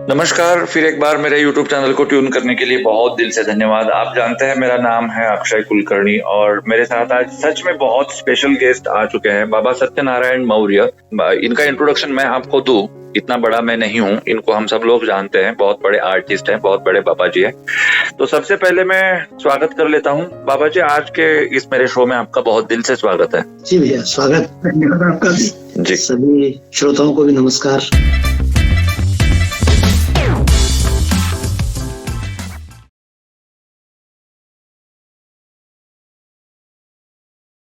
नमस्कार, फिर एक बार मेरे YouTube चैनल को ट्यून करने के लिए बहुत दिल से धन्यवाद। आप जानते हैं मेरा नाम है अक्षय कुलकर्णी और मेरे साथ आज सच में बहुत स्पेशल गेस्ट आ चुके हैं, बाबा सत्यनारायण मौर्य। इनका इंट्रोडक्शन मैं आपको दूं, इतना बड़ा मैं नहीं हूं, इनको हम सब लोग जानते हैं, बहुत बड़े आर्टिस्ट हैं, बहुत बड़े बाबा जी हैं। तो सबसे पहले मैं स्वागत कर लेता हूं। बाबा जी, आज के इस मेरे शो में आपका बहुत दिल से स्वागत है। जी भैया, स्वागत, धन्यवाद आपका भी जी। सभी श्रोताओं को भी नमस्कार।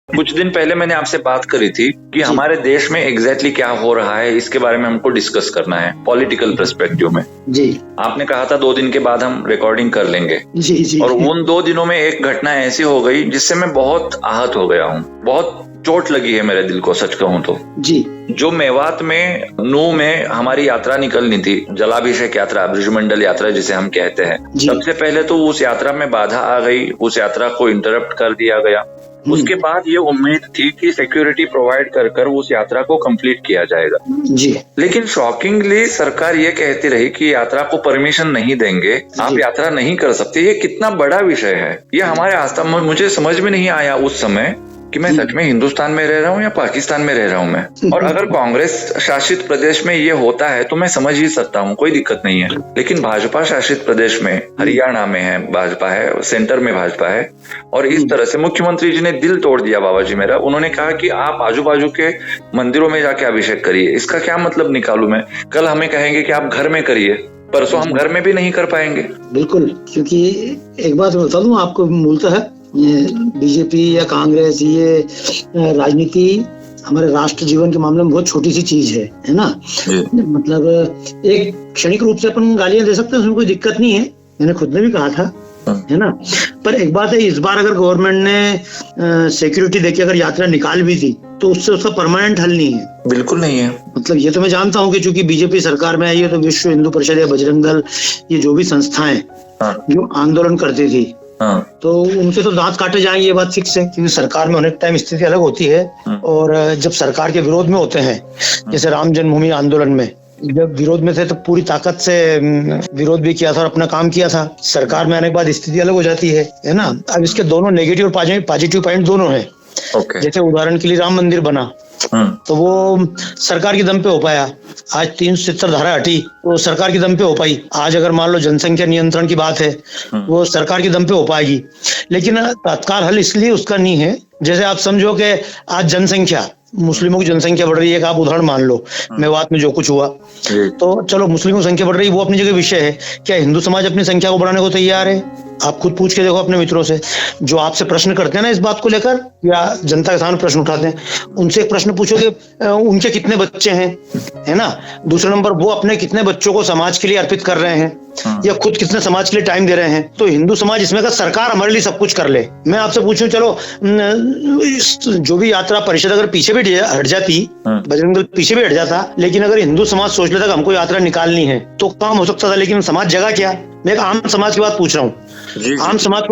कुछ दिन पहले मैंने आपसे बात करी थी कि हमारे देश में एग्जैक्टली क्या हो रहा है, इसके बारे में हमको डिस्कस करना है पॉलिटिकल पर्सपेक्टिव में। जी, आपने कहा था 2 दिन के बाद हम रिकॉर्डिंग कर लेंगे। जी। और उन 2 दिनों में एक घटना ऐसी हो गई जिससे मैं बहुत आहत हो गया हूँ, बहुत चोट लगी है मेरे दिल को, सच कहूँ तो। जी, जो मेवात में नू में हमारी यात्रा निकलनी थी, जलाभिषेक यात्रा, ब्रजमंडल यात्रा जिसे हम कहते हैं, सबसे पहले तो उस यात्रा में बाधा आ गई, उस यात्रा को इंटरप्ट कर दिया गया। उसके बाद ये उम्मीद थी कि सिक्योरिटी प्रोवाइड कर उस यात्रा को कंप्लीट किया जाएगा। जी। लेकिन शॉकिंगली सरकार ये कहती रही कि यात्रा को परमिशन नहीं देंगे, आप यात्रा नहीं कर सकते। ये कितना बड़ा विषय है, ये हमारे आस्था में मुझे समझ में नहीं आया उस समय कि मैं सच में हिंदुस्तान में रह रहा हूँ या पाकिस्तान में रह रहा हूँ मैं। और अगर कांग्रेस शासित प्रदेश में ये होता है तो मैं समझ ही सकता हूँ, कोई दिक्कत नहीं है। लेकिन भाजपा शासित प्रदेश में, हरियाणा में है भाजपा है, सेंटर में भाजपा है, और इस तरह से मुख्यमंत्री जी ने दिल तोड़ दिया बाबा जी मेरा। उन्होंने कहा कि आप आजू बाजू के मंदिरों में जाके अभिषेक करिए। इसका क्या मतलब निकालू मैं? कल हमें कहेंगे कि आप घर में करिए, परसों हम घर में भी नहीं कर पाएंगे। बिल्कुल, क्योंकि एक बात बता दूं आपको, मूलतः बीजेपी या कांग्रेस, ये राजनीति हमारे राष्ट्र जीवन के मामले में बहुत छोटी सी चीज है ना। मतलब एक क्षणिक रूप से अपन गालियां दे सकते हैं, उसमें कोई दिक्कत नहीं है, मैंने खुद ने भी कहा था, है ना। पर एक बात है, इस बार अगर गवर्नमेंट ने सिक्योरिटी देके अगर यात्रा निकाल भी दी तो उससे उसका परमानेंट हल नहीं है। बिल्कुल नहीं है। मतलब ये तो मैं जानता हूँ कि चूंकि बीजेपी सरकार में आई है तो विश्व हिंदू परिषद या बजरंग दल, ये जो भी संस्थाएं जो आंदोलन करती थी, तो उनके तो दांत काटे जाएंगे, ये बात फिक्स है। क्योंकि सरकार में अनेक टाइम स्थिति अलग होती है, और जब सरकार के विरोध में होते हैं, जैसे राम जन्मभूमि आंदोलन में जब विरोध में थे तो पूरी ताकत से विरोध भी किया था और अपना काम किया था। सरकार में आने के बाद स्थिति अलग हो जाती है ना। अब इसके दोनों नेगेटिव और पॉजिटिव पॉइंट दोनों है। जैसे उदाहरण के लिए राम मंदिर बना तो वो सरकार की दम पे हो पाया। आज 370 धारा हटी, वो सरकार की दम पे हो पाई। आज अगर मान लो जनसंख्या नियंत्रण की बात है, वो सरकार की दम पे हो पाएगी। लेकिन तत्काल हल इसलिए उसका नहीं है, जैसे आप समझो कि आज जनसंख्या, मुस्लिमों की जनसंख्या बढ़ रही है, आप उदाहरण मान लो मेवात में जो कुछ हुआ, तो चलो मुस्लिमों की संख्या बढ़ रही है, वो अपनी जगह विषय है। क्या हिंदू समाज अपनी संख्या को बढ़ाने को तैयार है? आप खुद पूछ के देखो अपने मित्रों से जो आपसे प्रश्न करते हैं ना इस बात को लेकर, या जनता के सामने प्रश्न उठाते हैं, उनसे एक प्रश्न पूछो कि उनके कितने बच्चे हैं, है ना। दूसरा नंबर, वो अपने कितने बच्चों को समाज के लिए अर्पित कर रहे हैं, या खुद कितने समाज के लिए टाइम दे रहे हैं। तो हिंदू समाज इसमें का सरकार हमारे लिए सब कुछ कर ले। मैं आपसे पूछूं, चलो जो भी यात्रा परिषद अगर पीछे भी हट जाती, बजरंग दल पीछे भी हट जाता, लेकिन अगर हिंदू समाज सोच लेता कि हमको यात्रा निकालनी है तो काम हो सकता था। लेकिन समाज जगह क्या? मैं एक आम समाज की बात पूछ रहा हूँ। आम समाज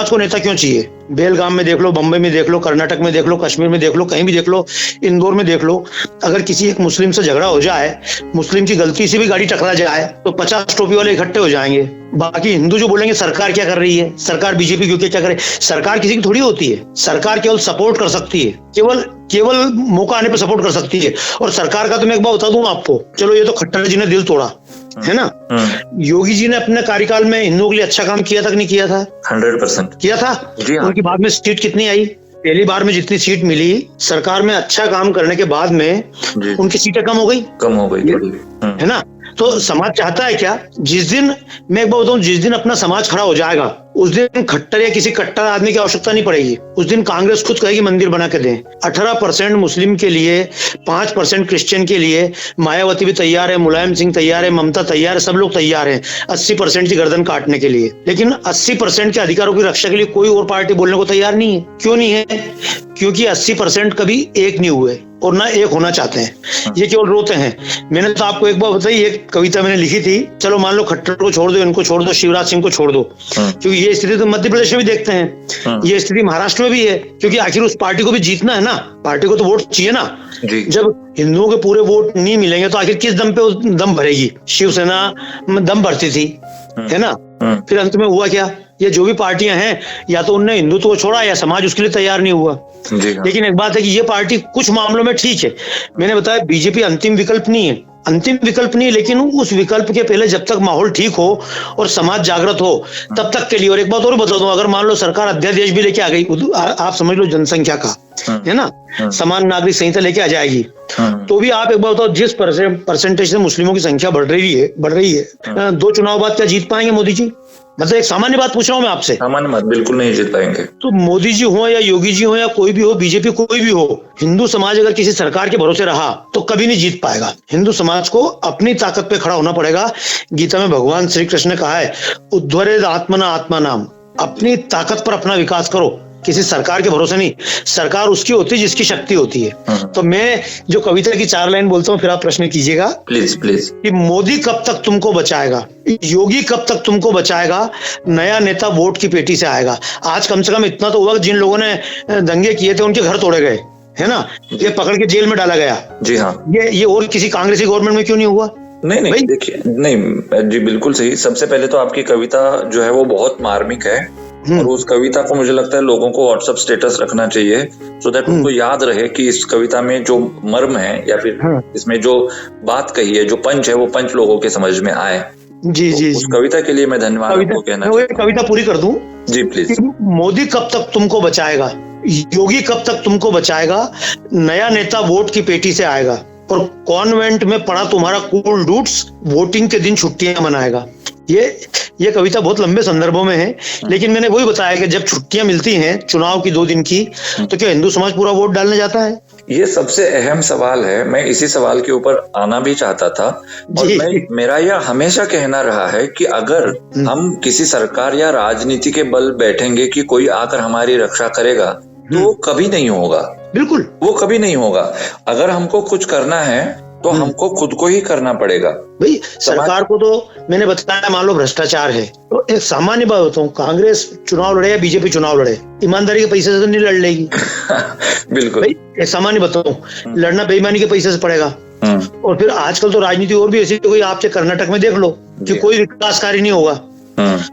को नेता क्यों चाहिए? बेलगाम में देख लो, बम्बई में देख लो, कर्नाटक में देख लो, कश्मीर में देख लो, कहीं भी देख लो, इंदौर में देख लो, अगर किसी एक मुस्लिम से झगड़ा हो जाए, मुस्लिम की गलती से भी गाड़ी टकरा जाए तो 50 टोपी वाले इकट्ठे हो जाएंगे। बाकी हिंदू जो बोलेंगे सरकार क्या कर रही है, सरकार बीजेपी क्यों क्या करे। सरकार किसी की थोड़ी होती है, सरकार केवल सपोर्ट कर सकती है, केवल मौका आने पर सपोर्ट कर सकती है। और सरकार का तो मैं एक बात बता दूं आपको, चलो ये तो खट्टर जी ने दिल तोड़ा, है ना। योगी जी ने अपने कार्यकाल में हिंदुओं के लिए अच्छा काम किया था कि नहीं किया था? 100% किया था। उनकी बाद में सीट कितनी आई? पहली बार में जितनी सीट मिली सरकार में अच्छा काम करने के बाद में उनकी सीटें कम हो गई, है ना। तो समाज चाहता है क्या? जिस दिन, मैं एक बात बताऊं, जिस दिन अपना समाज खड़ा हो जाएगा उस दिन खट्टर या किसी कट्टर आदमी की आवश्यकता नहीं पड़ेगी। उस दिन कांग्रेस खुद कहेगी मंदिर बना के दें। 18% मुस्लिम के लिए, 5% क्रिश्चियन के लिए मायावती भी तैयार है, मुलायम सिंह तैयार है, ममता तैयार है, सब लोग तैयार हैं 80% की गर्दन काटने के लिए। लेकिन 80% के अधिकारों की रक्षा के लिए कोई और पार्टी बोलने को तैयार नहीं है। क्यों नहीं है? क्योंकि 80% कभी एक नहीं हुए और ना एक होना चाहते हैं, ये केवल रोते हैं। मैंने तो आपको एक बार बताई, एक कविता मैंने लिखी थी, चलो मान लो खट्टर को छोड़ दो, इनको छोड़ दो, शिवराज सिंह को छोड़ दो, क्योंकि ये स्थिति तो मध्य प्रदेश में भी देखते हैं, ये स्थिति महाराष्ट्र में भी है, क्योंकि आखिर उस पार्टी को भी जीतना है ना, पार्टी को तो वोट चाहिए ना। जब हिंदुओं के पूरे वोट नहीं मिलेंगे तो आखिर किस दम पे दम भरेगी? शिवसेना दम भरती थी, है ना। फिर अंत में हुआ क्या? ये जो भी पार्टियां हैं, या तो उनने हिंदुत्व को छोड़ा या समाज उसके लिए तैयार नहीं हुआ। लेकिन एक बात है कि ये पार्टी कुछ मामलों में ठीक है। मैंने बताया बीजेपी अंतिम विकल्प नहीं है, अंतिम विकल्प नहीं है, लेकिन उस विकल्प के पहले जब तक माहौल ठीक हो और समाज जागृत हो तब तक के लिए। और एक बात और बता दूं, अगर मान लो सरकार अध्यादेश भी लेके आ गई, आप समझ लो जनसंख्या का, है ना, समान नागरिक संहिता लेके आ जाएगी, तो भी आप एक बात बताओ, जिस परसेंटेज से मुस्लिमों की संख्या बढ़ रही है, 2 चुनाव बाद क्या जीत पाएंगे मोदी जी? मतलब एक सामान्य बात पूछ रहा हूं मैं आपसे, सामान्य बात, बिल्कुल नहीं जीत पाएंगे। तो मोदी जी हो या योगी जी हो या कोई भी हो, बीजेपी कोई भी हो, हिंदू समाज अगर किसी सरकार के भरोसे रहा तो कभी नहीं जीत पाएगा। हिंदू समाज को अपनी ताकत पे खड़ा होना पड़ेगा। गीता में भगवान श्री कृष्ण ने कहा है, उद्धरेद आत्मना आत्मानाम, अपनी ताकत पर अपना विकास करो, किसी सरकार के भरोसे नहीं। सरकार उसकी होती है जिसकी शक्ति होती है। तो मैं जो कविता की 4 लाइन बोलता हूँ, फिर आप प्रश्न कीजिएगा प्लीज प्लीज। कि मोदी कब तक तुमको बचाएगा, योगी कब तक तुमको बचाएगा, नया नेता वोट की पेटी से आएगा। आज कम से कम इतना तो हुआ कि जिन लोगों ने दंगे किए थे उनके घर तोड़े गए, है ना, ये पकड़ के जेल में डाला गया। जी हाँ, ये और किसी कांग्रेसी गवर्नमेंट में क्यों नहीं हुआ? नहीं देखिए, नहीं जी, बिल्कुल सही। सबसे पहले तो आपकी कविता जो है वो बहुत मार्मिक है, और उस कविता को मुझे लगता है लोगों को व्हाट्सएप स्टेटस रखना चाहिए, सो दैट उनको याद रहे कि इस कविता में जो मर्म है या फिर इसमें जो बात कही है, जो पंच है, वो पंच लोगों के समझ में आए। जी जी, उस कविता के लिए मैं धन्यवाद आपको कहना चाहता हूं। कविता पूरी कर दूं? जी प्लीज। मोदी कब तक तुमको बचाएगा, योगी कब तक तुमको बचाएगा, नया नेता वोट की पेटी से आएगा, और कॉन्वेंट में पड़ा तुम्हारा कूल डूड्स वोटिंग के दिन छुट्टियां मनाएगा। ये कविता बहुत लंबे संदर्भों में है, लेकिन मैंने वही बताया कि जब छुट्टियां मिलती हैं चुनाव की 2 दिन की, तो क्या हिंदू समाज पूरा वोट डालने जाता है? ये सबसे अहम सवाल है। मैं इसी सवाल के ऊपर आना भी चाहता था, और मेरा यह हमेशा कहना रहा है कि अगर हम किसी सरकार या राजनीति के बल बैठेंगे कि कोई आकर हमारी रक्षा करेगा, तो कभी नहीं होगा। बिल्कुल, वो कभी नहीं होगा। अगर हमको कुछ करना है तो हमको खुद को ही करना पड़ेगा। भाई सरकार को तो मैंने बताया, मान लो भ्रष्टाचार है, तो एक सामान्य बात बताऊं, कांग्रेस चुनाव लड़े या बीजेपी चुनाव लड़े, ईमानदारी के पैसे से तो नहीं लड़ लेगी। बिल्कुल भाई, एक सामान्य बताऊं, लड़ना बेईमानी के पैसे से पड़ेगा। और फिर आजकल तो राजनीति और भी ऐसी, कोई आप कर्नाटक में देख लो कि कोई विकास कार्य नहीं होगा।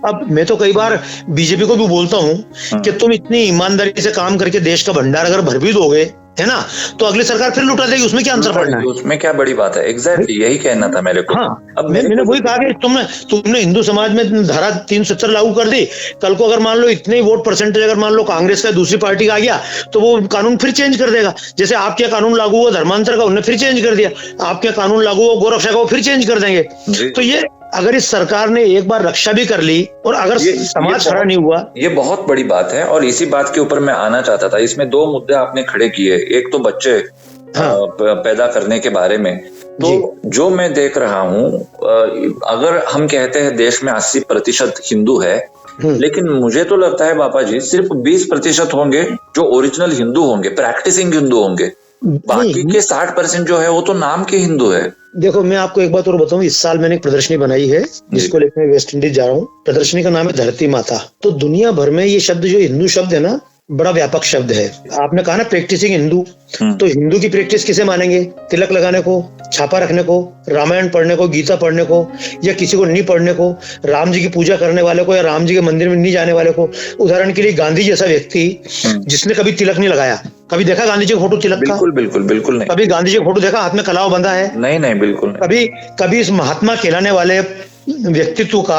अब मैं तो कई बार बीजेपी को भी बोलता हूँ कि तुम इतनी ईमानदारी से काम करके देश का भंडार अगर भर भी दोगे, है ना, तो अगली सरकार फिर लुटा देगी, उसमें क्या अंतर पड़ना है? उसमें क्या बड़ी बात है? एग्जैक्टली यही कहना था मेरे को। हाँ, अब मैंने वही कहा कि तुमने हिंदू समाज में धारा 370 लागू कर दी, कल को अगर मान लो इतने वोट परसेंटेज अगर मान लो कांग्रेस का दूसरी पार्टी का आ गया, तो वो कानून फिर चेंज कर देगा। जैसे आपके कानून लागू हुआ धर्मांतर का, उन्होंने फिर चेंज कर दिया, आपके कानून लागू हुआ गोरक्षा का, वो फिर चेंज कर देंगे। तो ये अगर इस सरकार ने एक बार रक्षा भी कर ली और अगर समाज खड़ा नहीं हुआ, ये बहुत बड़ी बात है। और इसी बात के ऊपर मैं आना चाहता था। इसमें 2 मुद्दे आपने खड़े किए, एक तो बच्चे पैदा करने के बारे में। तो जो मैं देख रहा हूँ, अगर हम कहते हैं देश में 80% हिंदू है, लेकिन मुझे तो लगता है बापा जी सिर्फ 20% होंगे जो ओरिजिनल हिंदू होंगे, प्रैक्टिसिंग हिंदू होंगे। बाकी के 60% जो है वो तो नाम के हिंदू है। देखो मैं आपको एक बात और बताऊं, इस साल मैंने एक प्रदर्शनी बनाई है जिसको लेकर मैं वेस्ट इंडीज जा रहा हूँ। प्रदर्शनी का नाम है धरती माता। तो दुनिया भर में ये शब्द, जो हिंदू शब्द है ना, बड़ा व्यापक शब्द है। आपने कहा ना प्रैक्टिसिंग हिंदू, तो हिंदू की प्रैक्टिस किसे मानेंगे? तिलक लगाने को, छापा रखने को, रामायण पढ़ने को, गीता पढ़ने को, या किसी को नहीं पढ़ने को, राम जी की पूजा करने वाले को या राम जी के मंदिर में नहीं जाने वाले को। उदाहरण के लिए गांधी जैसा व्यक्ति जिसने कभी तिलक नहीं लगाया, कभी देखा गांधी जी का फोटो तिलक का? बिल्कुल बिल्कुल बिल्कुल नहीं। कभी गांधी जी का फोटो देखा हाथ में कलाव बंधा है? नहीं बिल्कुल नहीं। कभी इस महात्मा कहलाने वाले व्यक्तित्व का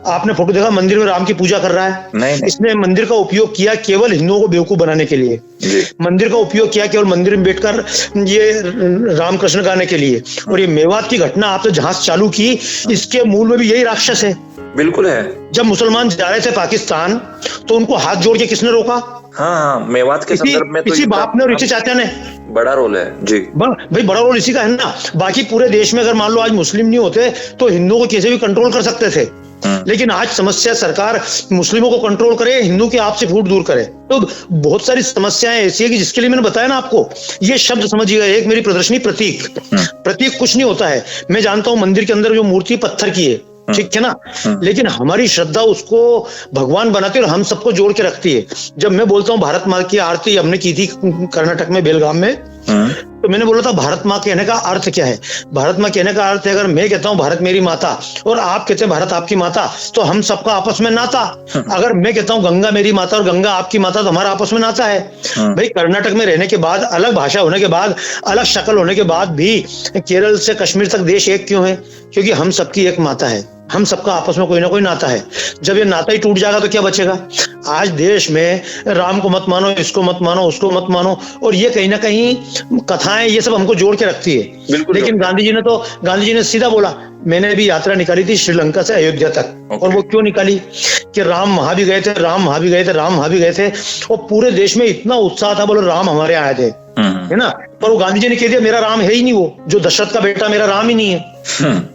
आपने फोटो देखा मंदिर में राम की पूजा कर रहा है? नहीं। इसने मंदिर का उपयोग किया केवल हिंदुओं को बेवकूफ बनाने के लिए, मंदिर का उपयोग किया केवल मंदिर में बैठकर ये रामकृष्ण गाने के लिए। और ये मेवात की घटना आपने जहां चालू की, इसके मूल में भी यही राक्षस है। बिल्कुल है। जब मुसलमान जा रहे थे पाकिस्तान, तो उनको हाथ जोड़ के किसने रोका? हाँ, मेवात के संदर्भ में तो इसी बाप ने और इसी चाचा ने बड़ा रोल है जी। भाई बड़ा रोल इसी का है ना। बाकी पूरे देश में अगर मान लो आज मुस्लिम नहीं होते तो हिंदुओं को कैसे भी कंट्रोल कर सकते थे। लेकिन आज समस्या सरकार मुस्लिमों को कंट्रोल करे, हिंदू की आपसी फूट दूर करे। तो बहुत सारी समस्याएं ऐसी है कि जिसके लिए मैंने बताया ना आपको, ये शब्द समझिएगा। एक मेरी प्रदर्शनी प्रतीक, प्रतीक कुछ नहीं होता है। मैं जानता हूं मंदिर के अंदर जो मूर्ति पत्थर की है, ठीक है ना, लेकिन हमारी श्रद्धा उसको भगवान बनाती है और हम सबको जोड़ के रखती है। जब मैं बोलता हूँ भारत माँ की आरती हमने की थी कर्नाटक में बेलगाम में, तो मैंने बोला था भारत माँ कहने का अर्थ क्या है। भारत माँ कहने का अर्थ है, अगर मैं कहता हूँ भारत मेरी माता और आप कहते हैं भारत आपकी माता, तो हम सबका आपस में नाता। अगर मैं कहता हूँ गंगा मेरी माता और गंगा आपकी माता, तो हमारा आपस में नाता है। भाई कर्नाटक में रहने के बाद, अलग भाषा होने के बाद, अलग शक्ल होने के बाद भी केरल से कश्मीर तक देश एक क्यों है? क्योंकि हम सबकी एक माता है, हम सबका आपस में कोई ना कोई नाता है। जब ये नाता ही टूट जाएगा तो क्या बचेगा? आज देश में राम को मत मानो, इसको मत मानो, उसको मत मानो, और ये कहीं ना कहीं कथाएं ये सब हमको जोड़ के रखती है। लेकिन गांधी जी ने सीधा बोला, मैंने भी यात्रा निकाली थी श्रीलंका से अयोध्या तक। और वो क्यों निकाली? कि राम वहां भी गए थे, राम वहां भी गए थे, राम वहां भी गए थे, और पूरे देश में इतना उत्साह था, बोलो राम हमारे आए थे, है ना। पर वो गांधी जी ने कह दिया मेरा राम है ही नहीं, वो जो दशरथ का बेटा मेरा राम ही नहीं है।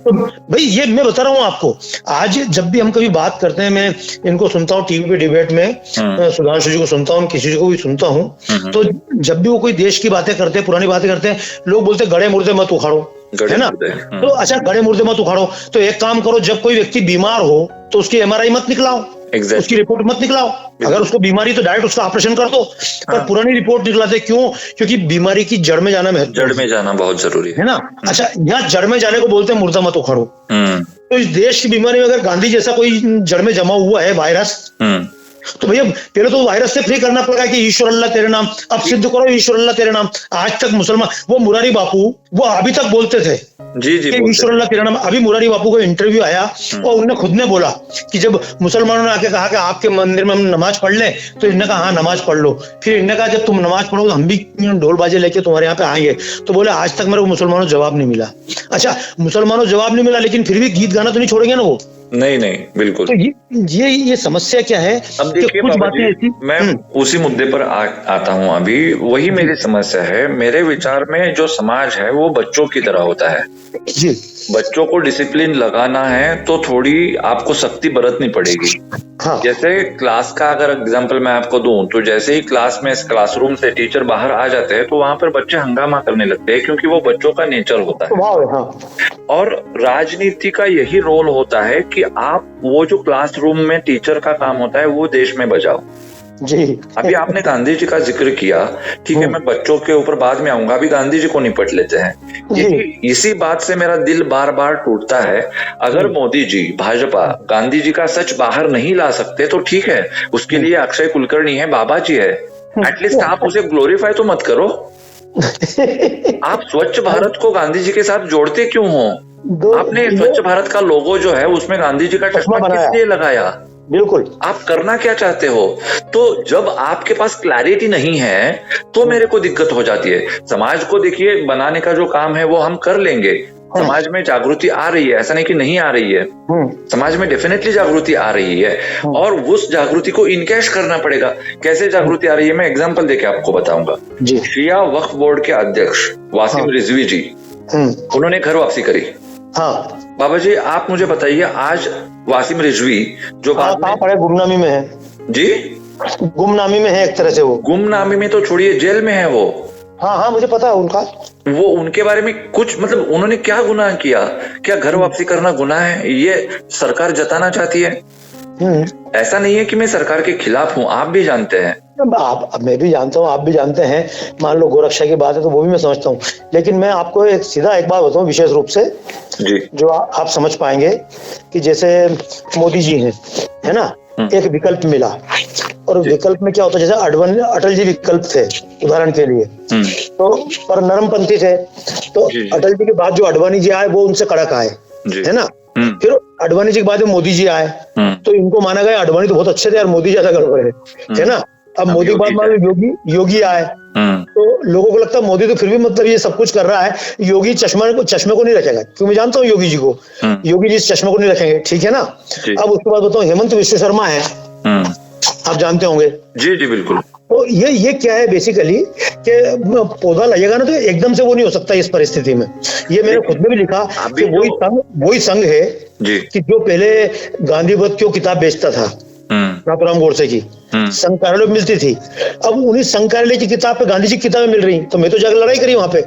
तो भाई ये मैं बता रहा हूँ आपको, आज जब भी हम कभी बात करते हैं, मैं इनको सुनता हूँ टीवी पे डिबेट में, सुधांशु जी को सुनता हूँ, किसी को भी सुनता हूँ, तो जब भी वो कोई देश की बातें करते हैं, पुरानी बातें करते हैं, लोग बोलते हैं गड़े मुर्दे मत उखाड़ो, है ना। तो अच्छा गड़े मुर्दे मत उखाड़ो, तो एक काम करो, जब कोई व्यक्ति बीमार हो तो उसकी MRI मत निकलाओ, उसकी रिपोर्ट मत निकलाओ। अगर उसको बीमारी तो डायरेक्ट उसका ऑपरेशन कर दो। पर पुरानी रिपोर्ट निकलाते क्यों? क्योंकि बीमारी की जड़ में जाना जड़ में जाना बहुत जरूरी है ना। अच्छा, यहाँ जड़ में जाने को बोलते हैं मुर्दा मत उखाड़ो। तो इस देश की बीमारी में अगर गांधी जैसा कोई जड़ में जमा हुआ है वायरस, तो भैया पहले तो वायरस से फ्री करना पड़ेगा कि ईश्वर अल्लाह तेरे नाम, अब सिद्ध करो ईश्वर अल्लाह तेरे नाम। आज तक मुसलमान, वो मुरारी बापू वो अभी तक बोलते थे जी ईश्वर अल्लाह तेरा नाम। अभी मुरारी बापू का इंटरव्यू आया और उन्होंने खुद ने बोला कि जब मुसलमानों ने आके कहा कि आपके मंदिर में हम नमाज पढ़ लें, तो इन्होंने कहा हाँ नमाज पढ़ लो। फिर इन्होंने कहा जब तुम नमाज पढ़ो तो हम भी ढोल बाजे लेके तुम्हारे यहाँ पे आएंगे। तो बोले आज तक मेरे को मुसलमानों जवाब नहीं मिला। अच्छा, मुसलमानों जवाब नहीं मिला, लेकिन फिर भी गीत गाना तो नहीं छोड़ेंगे ना वो। नहीं बिल्कुल। तो ये समस्या क्या है? अब देखिए कुछ बातें ऐसी, मैं उसी मुद्दे पर आता हूँ। अभी वही मेरी समस्या है। मेरे विचार में जो समाज है वो बच्चों की तरह होता है जी। बच्चों को डिसिप्लिन लगाना है तो थोड़ी आपको सख्ती बरतनी पड़ेगी। हाँ। जैसे क्लास का अगर एग्जांपल मैं आपको दूं, तो जैसे ही क्लासरूम से टीचर बाहर आ जाते हैं तो वहां पर बच्चे हंगामा करने लगते हैं, क्योंकि वो बच्चों का नेचर होता है। हाँ। और राजनीति का यही रोल होता है कि आप वो जो क्लासरूम में टीचर का काम होता है वो देश में बजाओ जी। अभी आपने गांधी जी का जिक्र किया, ठीक है, मैं बच्चों के ऊपर बाद में आऊंगा, अभी गांधी जी को निपट लेते हैं। इसी बात से मेरा दिल बार बार टूटता है। अगर मोदी जी, भाजपा गांधी जी का सच बाहर नहीं ला सकते तो ठीक है, उसके लिए अक्षय कुलकर्णी है, बाबा जी है, एटलीस्ट आप उसे ग्लोरीफाई तो मत करो। आप स्वच्छ भारत को गांधी जी के साथ जोड़ते क्यों हो? आपने स्वच्छ भारत का लोगो जो है उसमें गांधी जी का चश्मा किस लिए लगाया? बिल्कुल, आप करना क्या चाहते हो? तो जब आपके पास क्लैरिटी नहीं है तो मेरे को दिक्कत हो जाती है। समाज को देखिए, बनाने का जो काम है वो हम कर लेंगे। समाज में जागृति आ रही है, ऐसा नहीं कि नहीं आ रही है। समाज में डेफिनेटली जागृति आ रही है और उस जागृति को इनकैश करना पड़ेगा। कैसे जागृति आ रही है मैं एग्जांपल देके आपको बताऊंगा। शिया वक्फ बोर्ड के अध्यक्ष वासिम रिजवी जी, उन्होंने घर वापसी करी। हाँ बाबा जी, आप मुझे बताइए, आज वासिम रिजवी जो पड़े गुमनामी में है जी, गुमनामी में है एक तरह से। वो गुमनामी में तो छोड़िए, जेल में है वो। हाँ मुझे पता है उनका। वो उनके बारे में कुछ, मतलब उन्होंने क्या गुनाह किया? क्या घर वापसी करना गुनाह है? ये सरकार जताना चाहती है। ऐसा नहीं है कि मैं सरकार के खिलाफ हूँ, आप भी जानते हैं। मैं भी जानता हूँ, आप भी जानते हैं। मान लो गोरक्षा की बात है तो वो भी मैं समझता हूँ, लेकिन मैं आपको एक बात बताऊँ विशेष रूप से जी, जो आप समझ पाएंगे कि जैसे मोदी जी हैं, है ना, एक विकल्प मिला, और विकल्प में क्या होता है, जैसे अटल जी विकल्प थे उदाहरण के लिए, तो पर नरमपंथी थे, तो अटल जी के बाद जो अडवाणी जी आए वो उनसे कड़क आए, है ना। फिर अडवाणी जी के बाद मोदी जी आए, तो इनको माना गया अडवाणी तो बहुत अच्छे थे और मोदी ज्यादा गड़बड़ है ना। अब मोदी के बाद मान लो योगी आए, तो लोगों को लगता है मोदी तो फिर भी मतलब ये सब कुछ कर रहा है, योगी चश्मे को नहीं रखेगा, क्योंकि मैं जानता हूँ योगी जी को, योगी जी चश्मे को नहीं रखेंगे, ठीक है ना। अब उसके बाद बताओ हेमंत विश्व शर्मा है, आप जानते होंगे। जी बिल्कुल। तो ये क्या है बेसिकली कि पौधा लगेगा ना तो एकदम से वो नहीं हो सकता इस परिस्थिति में। ये मैंने खुद में भी लिखा कि वही संघ है जी। कि जो पहले गांधी वध की किताब बेचता था नाथूराम गोडसे की, संघ कार्यालय में मिलती थी, अब उन्हीं संघ कार्यालय की किताब पे गांधी जी की किताबें मिल रही, तो मैं तो जाकर लड़ाई करी वहां पे,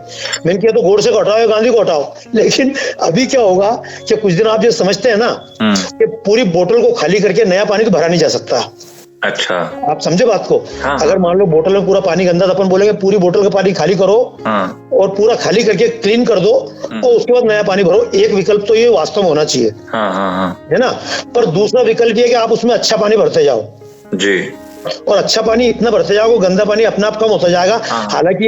मैंने किया तो गोडसे को हटाओ या गांधी को हटाओ। लेकिन अभी क्या होगा कि कुछ दिन आप जो समझते हैं ना कि पूरी बोतल को खाली करके नया पानी तो भरा नहीं जा सकता। अच्छा, आप समझे बात को? हाँ, अगर मान लो बोतल में पूरा पानी गंदा था, अपन बोलेंगे पूरी बोतल का पानी खाली करो और पूरा खाली करके क्लीन कर दो और उसके बाद नया पानी भरो। एक विकल्प तो ये वास्तव में होना चाहिए, है ना। पर दूसरा विकल्प ये कि आप उसमें अच्छा पानी भरते जाओ जी, और अच्छा पानी इतना भरते जाओ, गंदा पानी अपने आप कम होता जाएगा। हालांकि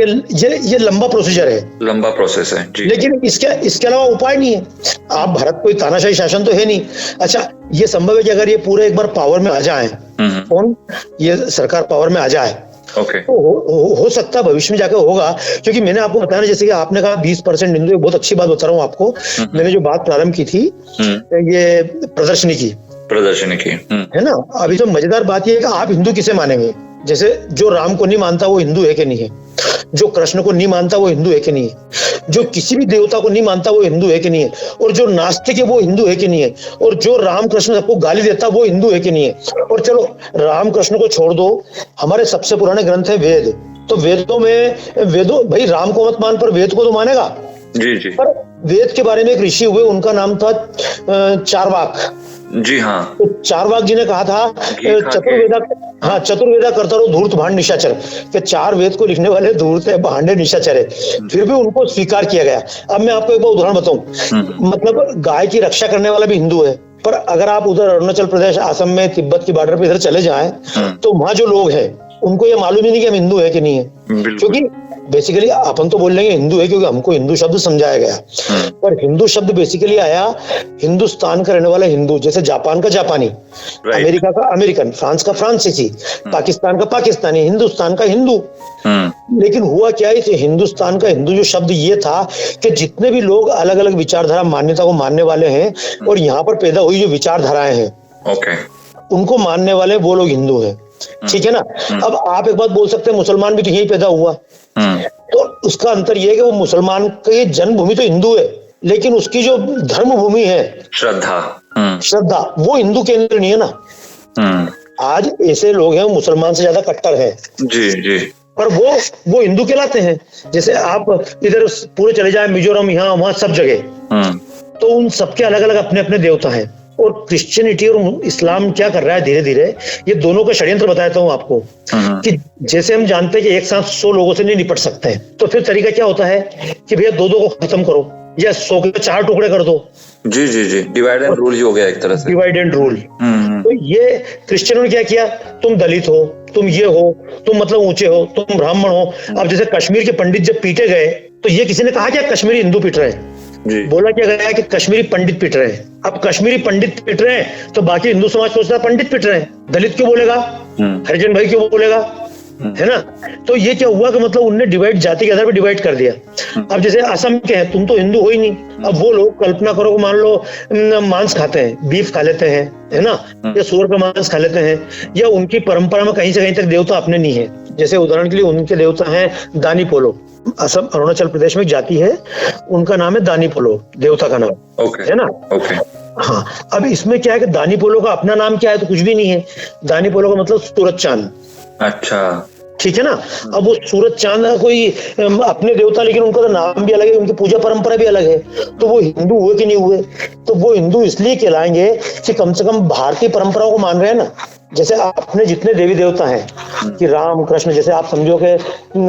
ये लंबा प्रोसीजर है, लंबा प्रोसेस है जी। लेकिन इसके अलावा उपाय नहीं है। आप भारत कोई तानाशाही शासन तो है नहीं। अच्छा, ये संभव है कि अगर ये पूरे एक बार पावर में आ जाए, कौन ये सरकार पावर में आ जाए, ओके, तो हो सकता है भविष्य में जाकर होगा। क्योंकि मैंने आपको बताया ना, जैसे कि आपने कहा 20% हिंदू, बहुत अच्छी बात बता रहा हूँ आपको। मैंने जो बात प्रारंभ की थी ये प्रदर्शनी की, है ना। अभी तो मजेदार बात यह है कि आप हिंदू किसे मानेंगे? जैसे जो राम को नहीं मानता वो हिंदू है कि नहीं है, जो कृष्ण को नहीं मानता वो हिंदू है कि नहीं है, जो किसी भी देवता को नहीं मानता वो हिंदू है कि नहीं है, और जो नास्तिक है वो हिंदू है कि नहीं है, और जो राम कृष्ण सबको गाली देता वो हिंदू है कि नहीं है। और चलो राम कृष्ण को छोड़ दो, हमारे सबसे पुराने ग्रंथ है वेद, तो वेदों भाई राम को मत मान पर वेद को तो मानेगा जी जी। पर वेद के बारे में एक ऋषि हुए, उनका नाम था चारवाक जी हाँ। तो चारवाक जी ने कहा था चतुर्वेदा करता रहो धूर्त भांड निशाचर, कि चार वेद को लिखने वाले धूर्त है, भांडे निशाचर है, फिर भी उनको स्वीकार किया गया। अब मैं आपको एक बार उदाहरण बताऊं, मतलब गाय की रक्षा करने वाला भी हिंदू है, पर अगर आप उधर अरुणाचल प्रदेश, असम में, तिब्बत की बॉर्डर पे इधर चले जाएं तो वहां जो लोग हैं उनको ये मालूम ही नहीं कि हम हिंदू है कि नहीं है, क्योंकि बेसिकली अपन तो बोल लेंगे हिंदू है क्योंकि हमको हिंदू शब्द समझाया गया, पर हिंदू शब्द बेसिकली आया हिंदुस्तान का रहने वाला हिंदू, जैसे जापान का जापानी, अमेरिका का अमेरिकन, फ्रांस का फ्रांसीसी, पाकिस्तान का पाकिस्तानी, हिंदुस्तान का हिंदू। लेकिन हुआ क्या है, हिंदुस्तान का हिंदू जो शब्द ये था कि जितने भी लोग अलग अलग विचारधारा मान्यता को मानने वाले हैं और यहाँ पर पैदा हुई जो विचारधाराएं हैं उनको मानने वाले वो लोग हिंदू हैं, ठीक है ना। अब आप एक बात बोल सकते हैं मुसलमान भी तो यही पैदा हुआ, तो उसका अंतर यह है कि वो मुसलमान की जन्मभूमि तो हिंदू है, लेकिन उसकी जो धर्म भूमि है श्रद्धा वो हिंदू केंद्र नहीं है ना। आज ऐसे लोग हैं मुसलमान से ज्यादा कट्टर है जी जी, पर वो हिंदू कहलाते हैं। जैसे आप इधर पूरे चले जाए मिजोरम, यहाँ वहां सब जगह, तो उन सबके अलग अलग अपने अपने देवता हैं। और क्रिश्चियनिटी और इस्लाम क्या कर रहा है धीरे धीरे, ये दोनों का षड्यंत्र बताता हूँ आपको, कि जैसे हम जानते हैं कि एक साथ 100 लोगों से नहीं निपट सकते हैं, तो फिर तरीका क्या होता है कि भैया 2-2 को खत्म करो या 100 के 4 टुकड़े कर दो। जी जी जी, डिवाइड एंड रूल ही हो गया एक तरह से, डिवाइड एंड रूल। तो ये क्रिश्चियनों ने क्या किया, तुम दलित हो, तुम ये हो, तुम मतलब ऊंचे हो, तुम ब्राह्मण हो। अब जैसे कश्मीर के पंडित जब पीटे गए तो ये किसी ने कहा क्या कश्मीरी हिंदू पीट रहे हैं, बोला क्या गया कि कश्मीरी पंडित पीट रहे हैं। अब कश्मीरी पंडित पीट रहे हैं तो बाकी हिंदू समाज सोचता है पंडित पीट रहे हैं, दलित क्यों बोलेगा, हरिजन भाई क्यों बोलेगा, है ना। तो ये क्या हुआ कि मतलब उनने डिवाइड, जाति के आधार पर डिवाइड कर दिया। अब जैसे असम के हैं, तुम तो हिंदू हो ही नहीं, अब वो लोग कल्पना करो, मान लो मांस खाते हैं, बीफ खा लेते हैं, है ना, या सूअर का मांस खा लेते हैं, या उनकी परंपरा में कहीं से कहीं तक देवता अपने नहीं है। जैसे उदाहरण के लिए उनके देवता हैं दानी पोलो, असम अरुणाचल प्रदेश में एक जाति है, उनका नाम है दानी पोलो, देवता का नाम, है ना। हाँ, अब इसमें क्या है कि दानी पोलो का अपना नाम क्या है तो कुछ भी नहीं है, दानी पोलो का मतलब सूरज चांद। अच्छा, ठीक है ना। अब वो सूरज चांद कोई अपने देवता, लेकिन उनका तो नाम भी अलग है, उनकी पूजा परंपरा भी अलग है, तो वो हिंदू हुए कि नहीं हुए, तो वो हिंदू इसलिए कहलाएंगे कि कम से कम भारतीय परंपराओं को मान रहे हैं ना। जैसे अपने जितने देवी देवता हैं कि राम कृष्ण, जैसे आप समझो कि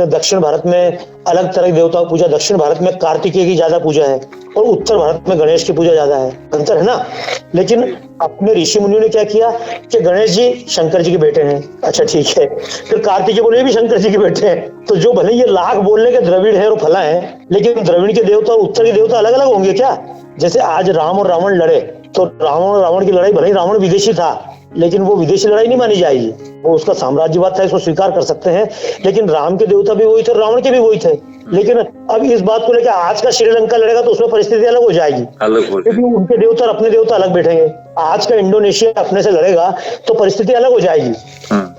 दक्षिण भारत में अलग तरह की देवताओं पूजा, दक्षिण भारत में कार्तिकेय की ज्यादा पूजा है और उत्तर भारत में गणेश की पूजा ज्यादा है, अंतर है ना। लेकिन अपने ऋषि मुनियों ने क्या किया कि गणेश जी शंकर जी के बेटे हैं, अच्छा ठीक है, फिर कार्तिकेय बोले भी शंकर जी के बेटे हैं। तो जो भले ये लाख बोलने के द्रविड़ है और फला है, लेकिन द्रविड़ के देवता और उत्तर के देवता अलग अलग होंगे क्या। जैसे आज राम और रावण लड़े, तो रावण और रावण की लड़ाई, भले ही रावण विदेशी था लेकिन वो विदेशी लड़ाई नहीं मानी जाएगी, वो उसका साम्राज्यवाद था, इसको स्वीकार कर सकते हैं। लेकिन राम के देवता भी वही थे, रावण के भी वही थे, लेकिन अब इस बात को लेकर आज का श्रीलंका लड़ेगा तो उसमें परिस्थिति अलग हो जाएगी, अलग हो क्योंकि उनके देवता और अपने देवता अलग बैठेंगे। आज का इंडोनेशिया अपने से लड़ेगा तो परिस्थिति अलग हो जाएगी।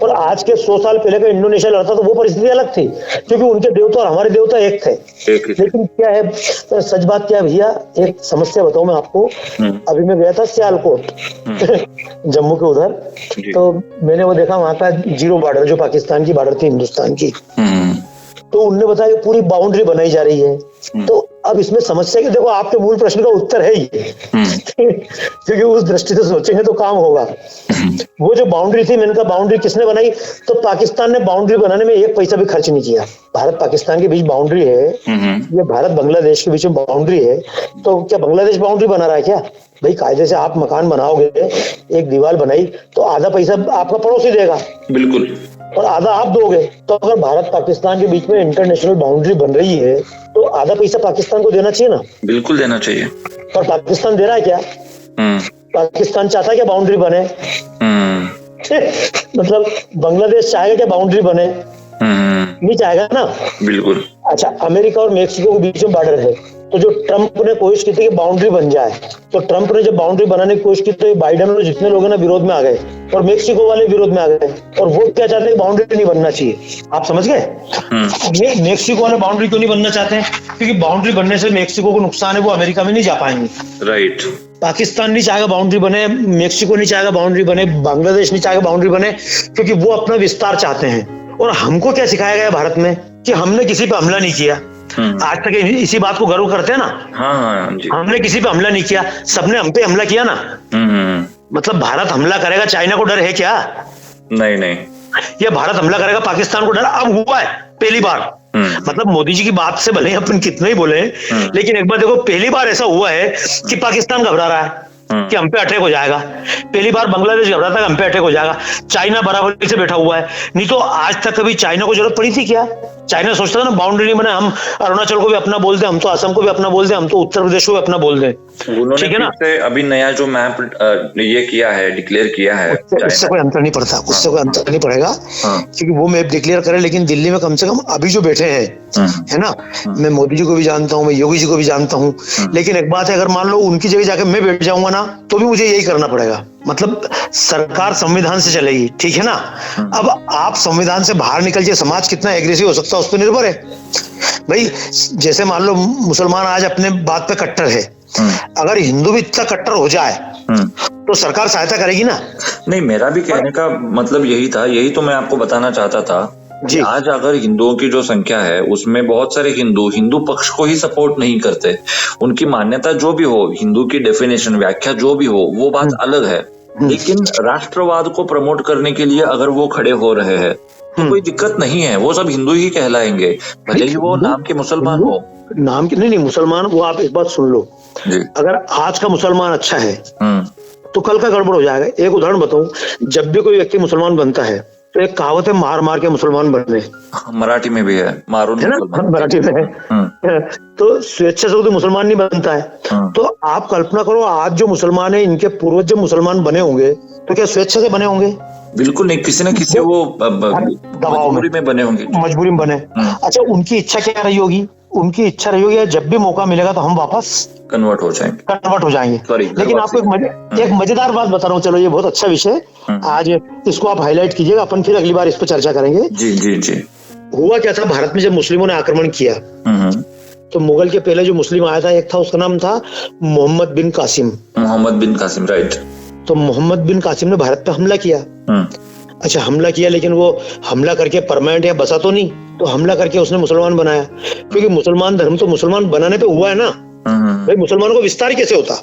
और आज के 100 साल पहले का इंडोनेशिया लड़ता तो वो परिस्थिति अलग थी, क्योंकि उनके देवता और हमारे देवता एक थे। लेकिन क्या है, सच बात क्या है भैया, एक समस्या बताऊं मैं आपको। अभी मैं गया था सियालकोट जम्मू के उधर, तो मैंने वो देखा वहां का जीरो बॉर्डर, जो पाकिस्तान की बॉर्डर थी हिंदुस्तान की। तो उनने बताया कि पूरी बाउंड्री बनाई जा रही है। तो अब इसमें समस्या कि देखो, आपके मूल प्रश्न का उत्तर है ही क्योंकि उस दृष्टि से सोचेंगे तो काम होगा। वो जो बाउंड्री थी, मैंने कहा बाउंड्री किसने बनाई, तो पाकिस्तान ने बाउंड्री बनाने में एक पैसा भी खर्च नहीं किया। भारत पाकिस्तान के बीच बाउंड्री है, ये भारत बांग्लादेश के बीच में बाउंड्री है, तो क्या बांग्लादेश बाउंड्री बना रहा है क्या? भाई कायदे से आप मकान बनाओगे, एक दीवार बनाई तो आधा पैसा आपका पड़ोसी देगा, बिल्कुल, और आधा आप दोगे। तो अगर भारत पाकिस्तान के बीच में इंटरनेशनल बाउंड्री बन रही है तो आधा पैसा पाकिस्तान को देना चाहिए ना। बिल्कुल देना चाहिए। और पाकिस्तान दे रहा है क्या? पाकिस्तान चाहता है क्या बाउंड्री बने? मतलब बांग्लादेश चाहेगा क्या बाउंड्री बने? नहीं चाहेगा ना। बिल्कुल। अच्छा, अमेरिका और मेक्सिको के बीच में बॉर्डर है, तो जो ट्रंप ने कोशिश की थी कि बाउंड्री बन जाए, तो ट्रंप ने जब बाउंड्री बनाने की कोशिश की तो बाइडेन और जितने लोग हैं ना विरोध में आ गए, और मेक्सिको वाले विरोध में आ गए। और वो क्या चाहते हैं, बाउंड्री नहीं बनना चाहिए। आप समझ गए? मेक्सिको वाले बाउंड्री क्यों नहीं बनना चाहते हैं? क्योंकि बाउंड्री बनने से मेक्सिको को नुकसान है, वो अमेरिका में नहीं जा पाएंगे। राइट। पाकिस्तान नहीं चाहेगा बाउंड्री बने, मेक्सिको नहीं चाहेगा बाउंड्री बने, बांग्लादेश नहीं चाहेगा बाउंड्री बने, क्योंकि वो अपना विस्तार चाहते हैं। और हमको क्या सिखाया गया भारत में कि हमने किसी पे हमला नहीं किया। आज तक इसी बात को गर्व करते हैं ना। हाँ जी। हमने किसी पे हमला नहीं किया, सबने हम पे हमला किया ना। मतलब भारत हमला करेगा, चाइना को डर है क्या? नहीं। ये भारत हमला करेगा, पाकिस्तान को डर अब हुआ है पहली बार। मतलब मोदी जी की बात से भले अपन कितना ही बोले, लेकिन एक बार देखो, पहली बार ऐसा हुआ है कि पाकिस्तान घबरा रहा है कि हम पे अटैक हो जाएगा। पहली बार बांग्लादेश घबराता है हम पे अटैक हो जाएगा। चाइना बराबरी से बैठा हुआ है। नहीं तो आज तक कभी चाइना को जरूरत पड़ी थी क्या? चाइना सोचता था ना बाउंड्री नहीं बना, हम अरुणाचल को भी अपना बोल दें, हम तो असम को भी अपना बोल दें, हम तो उत्तर प्रदेश को भी अपना बोल दें। ठीक है ना। अभी नया जो मैप ये किया है, डिक्लेयर किया है, उससे कोई अंतर नहीं पड़ता, उससे कोई अंतर नहीं पड़ेगा। क्योंकि वो मैप डिक्लेयर करे, लेकिन दिल्ली में कम से कम अभी जो बैठे हैं, है ना, मैं मोदी जी को भी जानता हूँ, मैं योगी जी को भी जानता हूँ, लेकिन एक बात है, अगर मान लो उनकी जगह जाकर मैं बैठ जाऊंगा ना, तो भी मुझे यही करना पड़ेगा। मतलब सरकार संविधान से चलेगी, ठीक है ना। अब आप संविधान से बाहर निकल के समाज कितना एग्रेसिव हो सकता है उस पर निर्भर है भाई। जैसे मान लो मुसलमान आज अपने बात पे कट्टर है, अगर हिंदू भी इतना कट्टर हो जाए तो सरकार सहायता करेगी ना। नहीं, मेरा भी कहने का मतलब यही था, यही तो मैं आपको बताना चाहता था जी। आज अगर हिंदुओं की जो संख्या है उसमें बहुत सारे हिंदू पक्ष को ही सपोर्ट नहीं करते, उनकी मान्यता जो भी हो, हिंदू की डेफिनेशन, व्याख्या जो भी हो, वो बात अलग है, लेकिन राष्ट्रवाद को प्रमोट करने के लिए अगर वो खड़े हो रहे हैं तो कोई दिक्कत नहीं है, वो सब हिंदू ही कहलाएंगे, भले ही वो नाम के मुसलमान हो। नाम के नहीं मुसलमान, वो आप एक बात सुन लो जी। अगर आज का मुसलमान अच्छा है तो कल का गड़बड़ हो जाएगा। एक उदाहरण बताऊं, जब भी कोई व्यक्ति मुसलमान बनता है तो एक कहावत है, मार मार के मुसलमान बने। मराठी में भी है, मारून है ना, मराठी में है। तो स्वेच्छा से तो मुसलमान नहीं बनता है। तो आप कल्पना करो, आज जो मुसलमान है, इनके पूर्वज जब मुसलमान बने होंगे तो क्या स्वेच्छा से बने होंगे? बिल्कुल नहीं, किसी न किसी वो दबाव में बने होंगे, मजबूरी में बने। अच्छा, उनकी इच्छा क्या रही होगी? उनकी इच्छा रही होगी जब भी मौका मिलेगा तो हम वापस कन्वर्ट हो जाएंगे। लेकिन आपको एक मजेदार बात बता रहा हूँ, चलो ये बहुत अच्छा विषय, आज इसको आप हाईलाइट कीजिएगा, अपन फिर अगली बार इस पर चर्चा करेंगे। जी। हुआ क्या था, भारत में जब मुस्लिमों ने आक्रमण किया तो मुगल के पहले जो मुस्लिम आया था, एक था, उसका नाम था मोहम्मद बिन कासिम, राइट। तो मोहम्मद बिन कासिम ने भारत पे हमला किया। अच्छा, हमला किया, लेकिन वो हमला करके परमानेंट या बसा तो नहीं, तो हमला करके उसने मुसलमान बनाया, क्योंकि मुसलमान धर्म तो मुसलमान बनाने पे हुआ है ना भाई। मुसलमानों को विस्तार कैसे होता?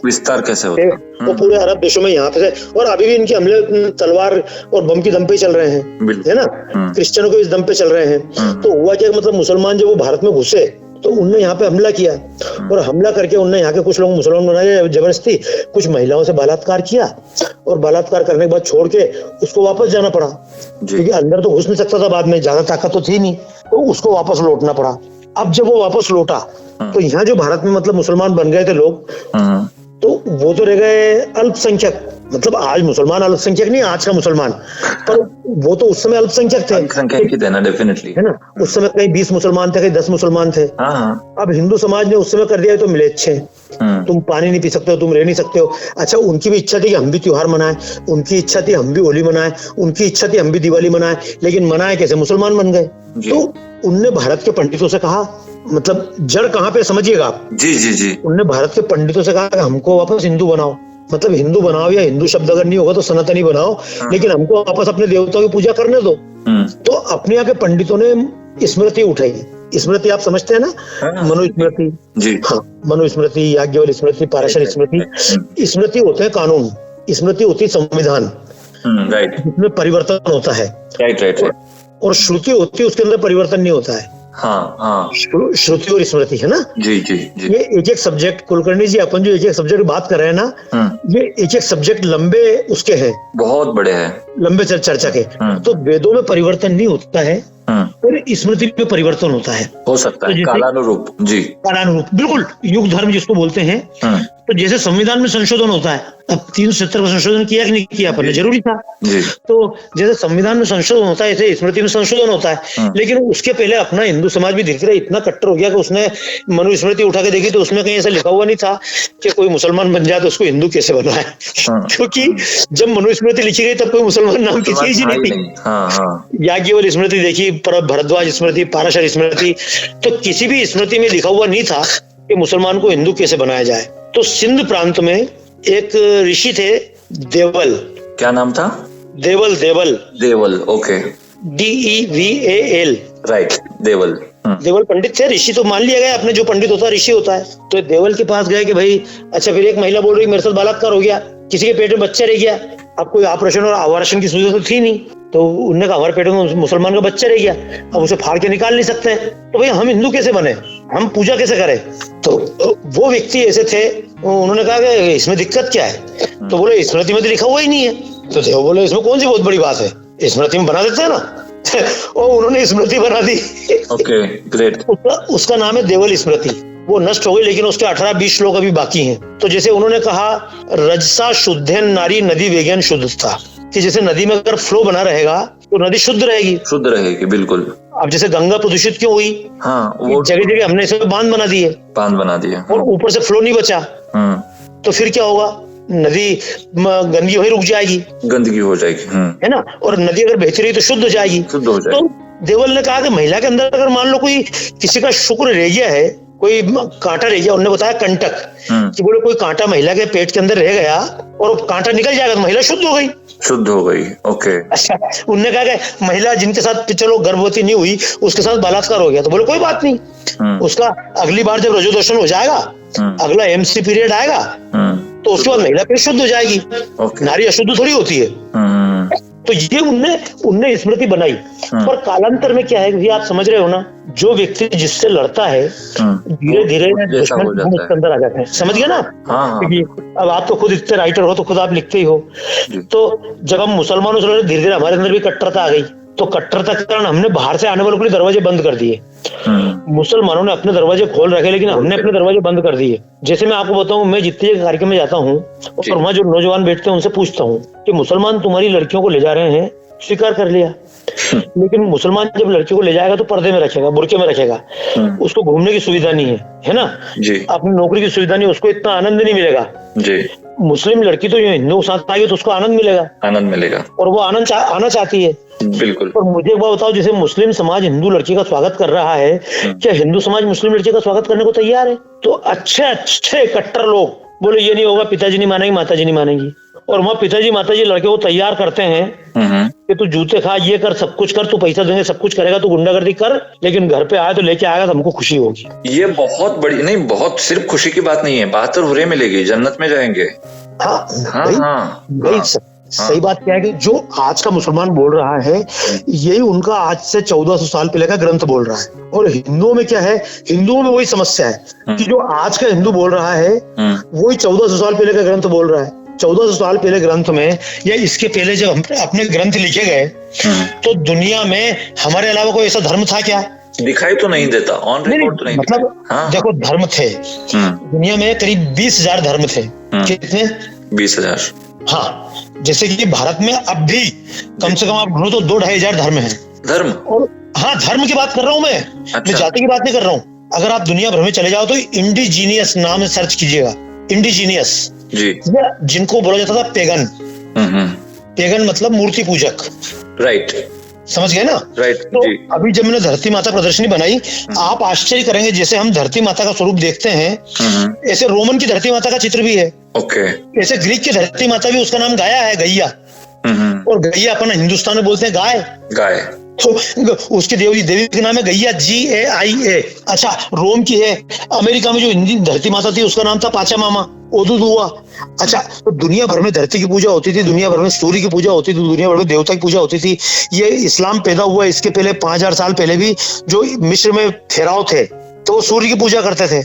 वो पूरे अरब देशों में यहाँ पे, और अभी भी इनके हमले तलवार और बम की दम पे चल रहे हैं, है ना। क्रिश्चियनों के इस दम पे चल रहे हैं। तो हुआ क्या, मतलब मुसलमान जब वो भारत में घुसे तो उनने यहाँ पे हमला किया, और हमला करके उनने यहाँ के कुछ लोग मुसलमान बनाए जबरदस्ती, कुछ महिलाओं से बलात्कार किया, और बलात्कार करने के बाद छोड़ के उसको वापस जाना पड़ा, क्योंकि अंदर तो घुस नहीं सकता था, बाद में ज्यादा ताकत तो थी नहीं, तो उसको वापस लौटना पड़ा। अब जब वो वापस लौटा तो यहाँ जो भारत में मतलब मुसलमान बन गए थे लोग, तो वो तो रह गए अल्पसंख्यक, मतलब आज मुसलमान अल्पसंख्यक नहीं, आज का मुसलमान, पर वो तो उस समय अल्पसंख्यक थे, अल्पसंख्यक ही थे ना, डेफिनेटली, है ना। उस समय कहीं 20 मुसलमान थे, कहीं 10 मुसलमान थे। हाँ। अब हिंदू समाज ने उस समय कर दिया तो मिलेच्छे, तुम पानी नहीं पी सकते हो, तुम रह नहीं सकते हो। अच्छा, उनकी भी इच्छा थी कि हम भी त्योहार मनाएं, उनकी इच्छा थी हम भी होली मनाएं, उनकी इच्छा थी हम भी दिवाली मनाएं, लेकिन मनाए कैसे, मुसलमान बन गए। तो उनने भारत के पंडितों से कहा, मतलब जड़ कहाँ पे समझिएगा आप। जी। उनने भारत के पंडितों से कहा कि हमको वापस हिंदू बनाओ, मतलब हिंदू बनाओ, या हिंदू शब्द अगर नहीं होगा तो सनातनी बनाओ, लेकिन हमको वापस अपने देवताओं की पूजा करने दो। तो अपने यहाँ के पंडितों ने स्मृति उठाई। स्मृति आप समझते हैं ना, मनुस्मृति, हाँ, मनुस्मृति, याज्ञवल्क्य स्मृति, पाराशर स्मृति। स्मृति होते हैं कानून, स्मृति होती है संविधान, राइट, जिसमें परिवर्तन होता है। राइट। और श्रुति होती है, उसके अंदर परिवर्तन नहीं होता है। हाँ। श्रुति और स्मृति, है ना। जी। ये एक एक सब्जेक्ट, कुलकर्णी जी, अपन जो एक एक सब्जेक्ट बात कर रहे हैं ना, ये एक एक सब्जेक्ट लंबे उसके हैं, बहुत बड़े हैं, लंबे चर्चा के। तो वेदों में परिवर्तन नहीं होता है, और स्मृति में परिवर्तन होता है, हो सकता है, कालानुरूप। जी, कालानुरूप, बिल्कुल, युग धर्म जिसको बोलते हैं। तो जैसे संविधान में संशोधन होता है, अब 370 में संशोधन किया कि नहीं किया अपन ने, जरूरी था। तो जैसे संविधान में संशोधन होता है, ऐसे स्मृति में संशोधन होता है। लेकिन उसके पहले अपना हिंदू समाज भी धीरे धीरे इतना कट्टर हो गया कि उसने मनुस्मृति उठा के देखी तो उसमें कहीं ऐसा लिखा हुआ नहीं था कि कोई मुसलमान बन जाए तो उसको हिंदू कैसे बनाए। क्योंकि जब मनुस्मृति लिखी गई तब कोई मुसलमान नाम की चीज ही नहीं थी। याज्ञवल्क्य स्मृति देखी, भरद्वाज स्मृति, पाराशर स्मृति, तो किसी भी स्मृति में लिखा हुआ नहीं था कि मुसलमान को हिंदू कैसे बनाया जाए। तो सिंध प्रांत में एक ऋषि थे, देवल। क्या नाम था? देवल, ओके, DEVAL, राइट, देवल। देवल पंडित थे, ऋषि तो मान लिया गया, अपने जो पंडित होता है ऋषि होता है। तो देवल के पास गए कि भाई, अच्छा, फिर एक महिला बोल रही मेरे साथ बलात्कार हो गया, किसी के पेट में बच्चा रह गया। अब कोई ऑपरेशन और आवारशन की सुविधा तो थी नहीं, तो उनने कहा हमारे पेट में मुसलमान का बच्चा रह गया, अब उसे फाड़ के निकाल नहीं सकते, तो भाई हम हिंदू कैसे बने, हम पूजा कैसे करें। तो वो व्यक्ति ऐसे थे, उन्होंने कहा कि इसमें दिक्कत क्या है। तो बोले स्मृति में तो लिखा हुआ ही नहीं है। तो देव बोले इसमें कौन सी बहुत बड़ी बात है, स्मृति में बना देते हैं ना। और उन्होंने स्मृति बना दी। Okay, great. उसका नाम है देवल स्मृति। वो नष्ट हो गई, लेकिन उसके 18-20 श्लोक अभी बाकी हैं। तो जैसे उन्होंने कहा, रजसा शुद्धेन नारी नदी वेगेन शुद्धता, कि जैसे नदी में अगर फ्लो बना रहेगा तो नदी शुद्ध रहेगी, बिल्कुल। अब जैसे गंगा प्रदूषित क्यों हुई? हाँ, वो जगह जगह हमने इसे बांध बना दिए और ऊपर से फ्लो नहीं बचा, तो फिर क्या होगा, नदी गंदगी वही रुक जाएगी, गंदगी हो जाएगी, है ना। और नदी अगर बहती रही तो शुद्ध हो जाएगी। तो देवल ने कहा कि महिला के अंदर अगर मान लो कोई किसी का शुक्र रह गया है, कोई कांटा रह गया, उन्होंने बताया कंटक, कि बोले कोई कांटा महिला के पेट के अंदर रह गया और कांटा निकल जाएगा तो महिला शुद्ध हो गई। ओके। अच्छा, उन्होंने कहा कि महिला जिनके साथ चलो गर्भवती नहीं हुई, उसके साथ बलात्कार हो गया, तो बोले कोई बात नहीं, उसका अगली बार जब रजोदर्शन हो जाएगा, अगला MC पीरियड आएगा, तो उसके बाद महिला फिर शुद्ध हो जाएगी। नारी अशुद्ध थोड़ी होती है। तो ये उनने स्मृति बनाई। पर कालांतर में क्या है कि आप समझ रहे हो ना, जो व्यक्ति जिससे लड़ता है धीरे धीरे दुश्मन उसके अंदर आ जाते हैं, समझ गए ना। क्योंकि अब आप तो खुद इतने राइटर हो, तो खुद आप लिखते ही हो। तो जब हम मुसलमानों से लड़े, धीरे धीरे हमारे अंदर भी कट्टरता आ गई। तो कट्टरता के कारण हमने बाहर से आने वालों के लिए दरवाजे बंद कर दिए। मुसलमानों ने अपने दरवाजे खोल रखे, लेकिन हमने अपने दरवाजे बंद कर दिए। जैसे मैं आपको बताऊं, मैं जितने कार्यक्रम में जाता हूँ और वहाँ जो नौजवान बैठते हैं उनसे पूछता हूँ कि मुसलमान तुम्हारी लड़कियों को ले जा रहे हैं, स्वीकार कर लिया, लेकिन मुसलमान जब लड़की को ले जाएगा तो पर्दे में रखेगा, बुरके में रखेगा, उसको घूमने की सुविधा नहीं है ना, अपनी नौकरी की सुविधा नहीं, उसको इतना आनंद नहीं मिलेगा। मुस्लिम लड़की तो हिंदू के साथ आएगी तो उसको आनंद मिलेगा और वो आनंद आना चाहती है। बिल्कुल। और मुझे एक बात बताओ, जैसे मुस्लिम समाज हिंदू लड़की का स्वागत कर रहा है, क्या हिंदू समाज मुस्लिम लड़की का स्वागत करने को तैयार है? तो अच्छे कट्टर लोग बोले ये नहीं होगा, पिताजी नहीं मानेंगे, माताजी नहीं मानेंगी। और वहाँ पिताजी माताजी लड़के को तैयार करते हैं कि तू जूते खा, ये कर, सब कुछ कर, तू पैसा देंगे, सब कुछ करेगा, तू गुंडागर्दी कर, लेकिन घर पे आए तो लेके आएगा तो हमको खुशी होगी। ये बहुत बड़ी नहीं, बहुत सिर्फ खुशी की बात नहीं है, 72 हुर्रे मिलेगी, जन्नत में जाएंगे। सही बात क्या है कि जो आज का मुसलमान बोल रहा है, यही उनका आज से 1400 साल पहले का ग्रंथ बोल रहा है। और हिंदुओं में क्या है, हिंदुओं में वही समस्या है कि जो आज का हिंदू बोल रहा है वही 1400 साल पहले का ग्रंथ बोल रहा है। 1400 साल पहले ग्रंथ में, या इसके पहले जब अपने ग्रंथ लिखे गए, तो दुनिया में हमारे अलावा कोई ऐसा धर्म था क्या? दिखाई तो नहीं देता, ऑन रिकॉर्ड तो नहीं, मतलब देखो धर्म थे दुनिया में करीब 20,000 धर्म थे। कितने? 20,000। हाँ, जैसे कि भारत में अब भी कम से कम आप ढूंढो तो 2-2,500 धर्म हैं। धर्म? और हाँ, धर्म की बात कर रहा हूँ मैं अच्छा। जाति की बात नहीं कर रहा हूँ। अगर आप दुनिया भर में चले जाओ तो इंडिजीनियस नाम सर्च कीजिएगा, इंडिजीनियस जी, जिनको बोला जाता था पेगन। पेगन मतलब मूर्ति पूजक, राइट, समझ गए ना? राइट तो जी। अभी जब मैंने धरती माता प्रदर्शनी बनाई, आप आश्चर्य करेंगे, जैसे हम धरती माता का स्वरूप देखते हैं ऐसे रोमन की धरती माता का चित्र भी है। ओके। ऐसे ग्रीक की धरती माता भी, उसका नाम गाया है, गैया। और गैया अपन हिंदुस्तान में बोलते हैं गाय। गाय। तो उसकी देवी का नाम है गैया, GAIA। अच्छा, रोम की है। अमेरिका में जो हिंदी धरती माता थी उसका नाम था पाचामामा, ओदुदुआ। अच्छा, तो दुनिया भर में धरती की पूजा होती थी, दुनिया भर में सूर्य की पूजा होती थी, दुनिया भर में देवता की पूजा होती थी। ये इस्लाम पैदा हुआ इसके पहले 5000 साल पहले भी जो मिस्र में फेराव थे तो वो सूर्य की पूजा करते थे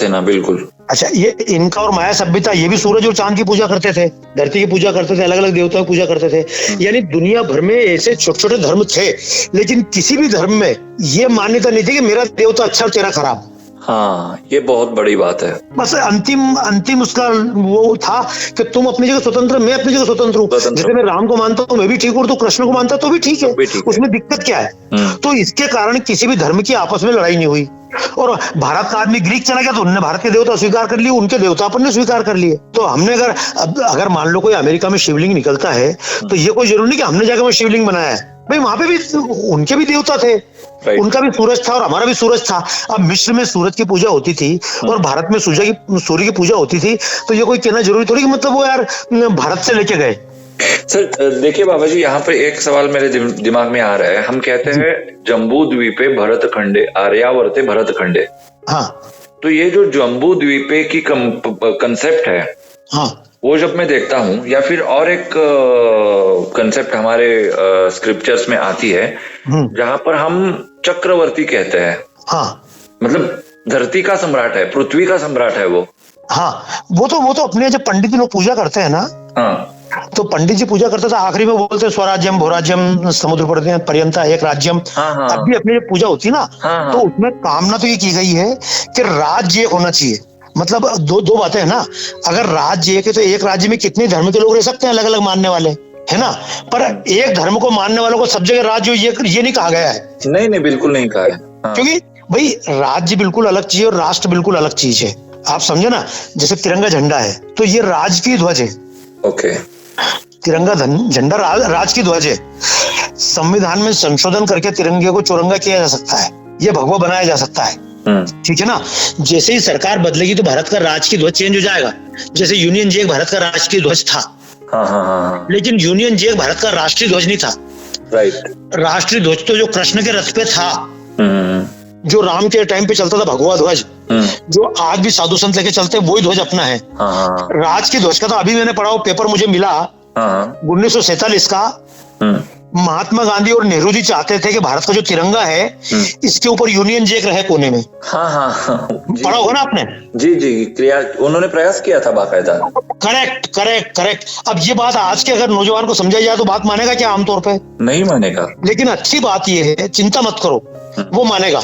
ना, बिल्कुल। अच्छा, ये इनका और माया सभ्यता, ये भी सूरज और चांद की पूजा करते थे, धरती की पूजा करते थे, अलग अलग देवताओं की पूजा करते थे। यानी दुनिया भर में ऐसे छोटे छोटे धर्म थे, लेकिन किसी भी धर्म में ये मान्यता नहीं थी कि मेरा देवता अच्छा और तेरा खराब। हाँ, ये बहुत बड़ी बात है। बस अंतिम उसका वो था कि तुम अपनी जगह स्वतंत्र, मैं अपनी जगह स्वतंत्र हूँ। जैसे मैं राम को मानता हूँ मैं भी ठीक हूँ, तो कृष्ण को मानता तो भी ठीक है, उसमें दिक्कत क्या है? तो इसके कारण किसी भी धर्म की आपस में लड़ाई नहीं हुई। और भारत का आदमी ग्रीक चला गया तो उन्होंने भारत के देवता स्वीकार कर लिए, उनके देवता अपन ने स्वीकार कर लिए। तो हमने अगर मान लो कोई अमेरिका में शिवलिंग निकलता है तो ये कोई जरूरी नहीं कि हमने जाकर वो शिवलिंग बनाया है। भाई वहां पे भी उनके भी देवता थे, उनका भी सूरज था और हमारा भी सूरज था। अब मिस्र में सूरज की पूजा होती थी और भारत में सूर्य की पूजा होती थी। तो ये कोई कहना जरूरी थोड़ी कि मतलब वो यार भारत से लेके गए। सर देखिए बाबा जी, यहाँ पर एक सवाल मेरे दिमाग में आ रहा है। हम कहते हैं जम्बू द्वीपे भरत खंडे आर्यावर्ते भरत खंडे। हाँ, तो ये जो जम्बू द्वीपे की कंसेप्ट है, हाँ, वो जब मैं देखता हूँ, या फिर और एक कंसेप्ट हमारे स्क्रिप्चर्स में आती है जहाँ पर हम चक्रवर्ती कहते हैं। हाँ, मतलब धरती का सम्राट है, पृथ्वी का सम्राट है वो। हाँ, वो तो अपने जब पंडित लोग पूजा करते हैं ना, हाँ, तो पंडित जी पूजा करते थे, आखिरी में बोलते हैं स्वराज्यम भोराज्यम समुद्र पर्यंता एक राज्यम। हाँ, अब भी अपनी पूजा होती है ना, तो उसमें कामना तो ये की गई है कि राज्य एक होना चाहिए। मतलब दो बातें है ना, अगर राज्य एक है तो एक राज्य में कितने धर्म के लोग रह सकते हैं, अलग अलग मानने वाले, है ना? पर एक धर्म को मानने वालों को सब जगह राज्य ये नहीं कहा गया है। नहीं, बिल्कुल नहीं कहा है। हाँ। क्योंकि भाई राज्य बिल्कुल अलग चीज है और राष्ट्र बिल्कुल अलग चीज है। आप समझे ना, जैसे तिरंगा झंडा है तो ये राजकीय ध्वज है। ओके, तिरंगा झंडा राज की ध्वज है। संविधान में संशोधन करके तिरंगे को चौरंगा किया जा सकता है, ये भगवा बनाया जा सकता है, ठीक है ना? जैसे ही सरकार बदलेगी तो भारत का राजकीय ध्वज चेंज हो जाएगा। जैसे यूनियन जैक भारत का राजकीय ध्वज था, लेकिन यूनियन जैक भारत का राष्ट्रीय ध्वज नहीं था। राइट, राष्ट्रीय ध्वज तो जो कृष्ण के रथ पे था, जो राम के टाइम पे चलता था, भगवा ध्वज, जो आज भी साधु संत लेके चलते हैं, वही ध्वज अपना है। राज की ध्वज का तो अभी मैंने पढ़ा, पेपर मुझे मिला 1947 का। महात्मा गांधी और नेहरू जी चाहते थे कि भारत का जो तिरंगा है इसके ऊपर यूनियन जैक रहे कोने में। पढ़ा होगा ना आपने? जी, उन्होंने प्रयास किया था बाकायदा। करेक्ट। अब ये बात आज के अगर नौजवान को समझाई जाए तो बात मानेगा क्या? आमतौर पे नहीं मानेगा, लेकिन अच्छी बात ये है, चिंता मत करो, वो मानेगा।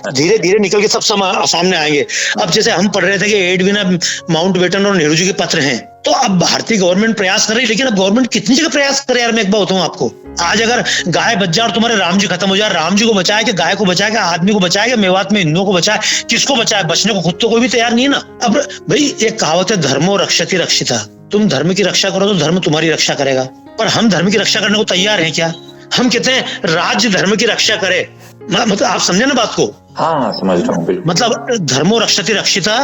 धीरे धीरे निकल के सब सामने आएंगे। अब जैसे हम पढ़ रहे थे कि एडविन माउंटबेटन और नेहरू जी के पत्र हैं, तो अब भारतीय गवर्नमेंट प्रयास कर रही है, लेकिन अब गवर्नमेंट कितनी जगह प्रयास करे यार। मैं एक बात बताऊं आपको, आज अगर गाय बच जाए और तुम्हारे राम जी खत्म हो जाए, राम जी को बचाए कि गाय को बचाए कि आदमी को बचाए कि मेवात में हिंदुओं को बचाए, किसको बचाए? बचने को खुद तो कोई भी तैयार नहीं है ना। अब भाई एक कहावत है, धर्मो रक्षति रक्षिता। तुम धर्म की रक्षा करो तो धर्म तुम्हारी रक्षा करेगा। पर हम धर्म की रक्षा करने को तैयार हैं क्या? हम कहते हैं राज्य धर्म की रक्षा करे, मतलब आप समझे ना बात को? हाँ, समझ रहा हूँ। मतलब धर्मो रक्षति रक्षिता,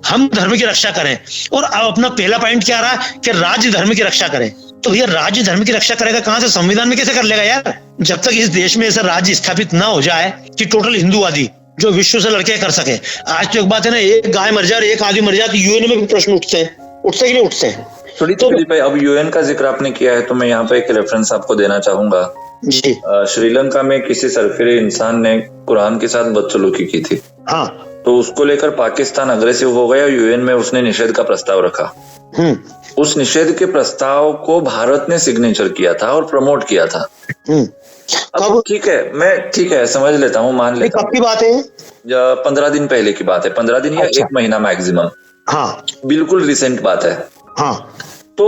हम धर्म की रक्षा करें। और अब अपना पहला पॉइंट क्या रहा कि राज्य धर्म की रक्षा करें। तो ये राज्य धर्म की रक्षा करेगा कहां से? संविधान में कैसे कर लेगा यार? जब तक इस देश में ऐसा राज्य स्थापित ना हो जाए कि टोटल हिंदूवादी जो विश्व से लड़के कर सके। आज तो एक बात है ना, एक गाय मर जाए, एक आदमी मर जाए, तो यूएन में भी प्रश्न उठते कि नहीं उठते हैं? तो अब यूएन का जिक्र आपने किया है तो मैं यहाँ पे एक रेफरेंस आपको देना चाहूंगा जी। श्रीलंका में किसी सरफिरे इंसान ने कुरान के साथ बदसलूकी की थी। हाँ, तो उसको लेकर पाकिस्तान अग्रेसिव हो गया, यूएन में उसने निषेध का प्रस्ताव रखा। उस निषेध के प्रस्ताव को भारत ने सिग्नेचर किया था और प्रमोट किया था। अब ठीक है, समझ लेता हूँ, मान लेता हूँ। कब की बात है? 15 दिन पहले की बात है, 15 दिन या 1 महीना मैक्सिमम। हाँ, बिल्कुल रिसेंट बात है। हाँ, तो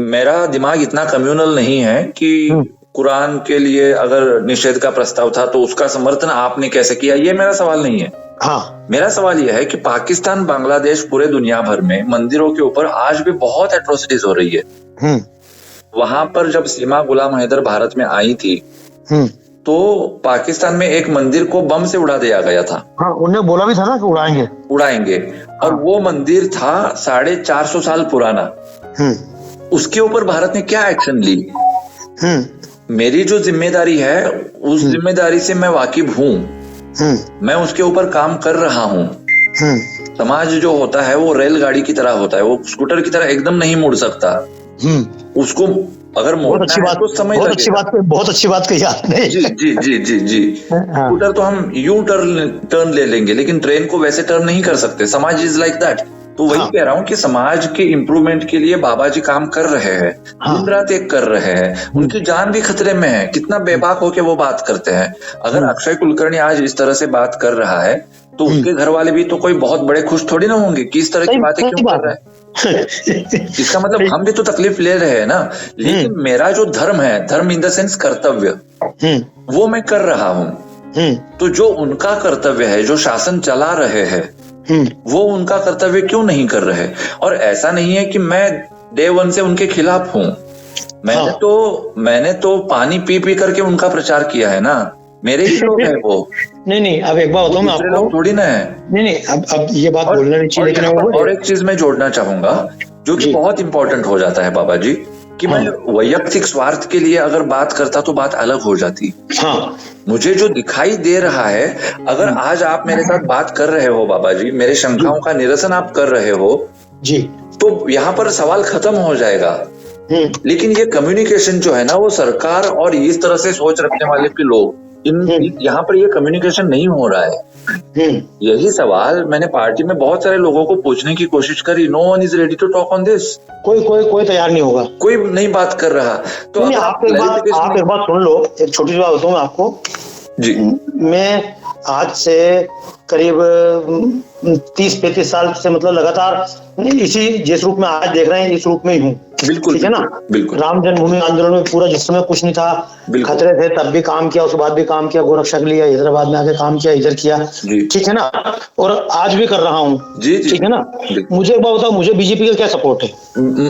मेरा दिमाग इतना कम्युनल नहीं है कि कुरान के लिए अगर निषेध का प्रस्ताव था तो उसका समर्थन आपने कैसे किया, ये मेरा सवाल नहीं है। हाँ, मेरा सवाल यह है कि पाकिस्तान, बांग्लादेश, पूरे दुनिया भर में मंदिरों के ऊपर आज भी बहुत एट्रोसिटीज हो रही है। वहां पर जब सीमा गुलाम हैदर भारत में आई थी तो पाकिस्तान में एक मंदिर को बम से उड़ा दिया गया था। हाँ, उन्हें बोला भी था ना कि उड़ाएंगे। और वो मंदिर था 450 साल पुराना। उसके ऊपर भारत ने क्या एक्शन ली? मेरी जो जिम्मेदारी है उस जिम्मेदारी से मैं वाकिफ हूँ, मैं उसके ऊपर काम कर रहा हूँ। समाज जो होता है वो रेलगाड़ी की तरह होता है, वो स्कूटर की तरह एकदम नहीं मुड़ सकता। उसको अगर मोड़ना है तो समय लगेगा। बहुत अच्छी बात कही आपने। जी जी जी जी जी। स्कूटर तो हम यूं टर्न ले लेंगे, लेकिन ट्रेन को वैसे टर्न नहीं कर सकते। समाज इज लाइक दैट। तो वही कह रहा हूँ कि समाज के इम्प्रूवमेंट के लिए बाबा जी काम कर रहे हैं, दिन रात एक कर रहे हैं। उनकी जान भी खतरे में है, कितना बेबाक होके वो बात करते हैं। अगर अक्षय कुलकर्णी आज इस तरह से बात कर रहा है तो उसके घर वाले भी तो कोई बहुत बड़े खुश थोड़ी ना होंगे कि इस तरह की बातें क्यों कर रहा है। इसका मतलब हम भी तो तकलीफ ले रहे हैं ना। लेकिन मेरा जो धर्म है, धर्म इन द सेंस कर्तव्य, वो मैं कर रहा हूँ। तो जो उनका कर्तव्य है, जो शासन चला रहे हैं, वो उनका कर्तव्य क्यों नहीं कर रहे? और ऐसा नहीं है कि मैं डे वन से उनके खिलाफ हूँ। मैंने तो पानी पी पी करके उनका प्रचार किया है ना। मेरे ही लोग हैं वो। नहीं, अब एक बात बताऊं मैं आपको, थोड़ी ना है। नहीं, अब ये बात बोलना नहीं चाहिए, लेकिन और एक चीज मैं जोड़ना चाहूंगा जो कि बहुत इंपॉर्टेंट हो जाता है बाबा जी, कि मैं वैयक्तिक स्वार्थ के लिए अगर बात करता तो बात अलग हो जाती। मुझे जो दिखाई दे रहा है, अगर आज आप मेरे साथ बात कर रहे हो बाबा जी, मेरे शंकाओं का निरसन आप कर रहे हो जी, तो यहाँ पर सवाल खत्म हो जाएगा। लेकिन ये कम्युनिकेशन जो है ना, वो सरकार और इस तरह से सोच रखने वाले के लोग, यहाँ पर ये कम्युनिकेशन नहीं हो रहा है। यही सवाल मैंने पार्टी में बहुत सारे लोगों को पूछने की कोशिश करी। No one is ready to talk on this. कोई तैयार नहीं होगा, कोई नहीं बात कर रहा। तो आप एक बात सुन लो, एक छोटी सी बात बताऊं मैं आपको जी। मैं आज से करीब 30-35 साल से मतलब लगातार इसी जिस रूप में आज देख रहे हैं इस रूप में ही हूँ। बिल्कुल, ठीक है ना। बिल्कुल। राम जन्मभूमि आंदोलन में पूरा जिस समय कुछ नहीं था, खतरे थे, तब भी काम किया, उसके बाद भी काम किया, गोरक्षा के लिए हैदराबाद में आके काम किया, इधर किया, ठीक है ना। और आज भी कर रहा हूँ, ठीक है ना। मुझे एक बात बताओ, मुझे बीजेपी का क्या सपोर्ट है?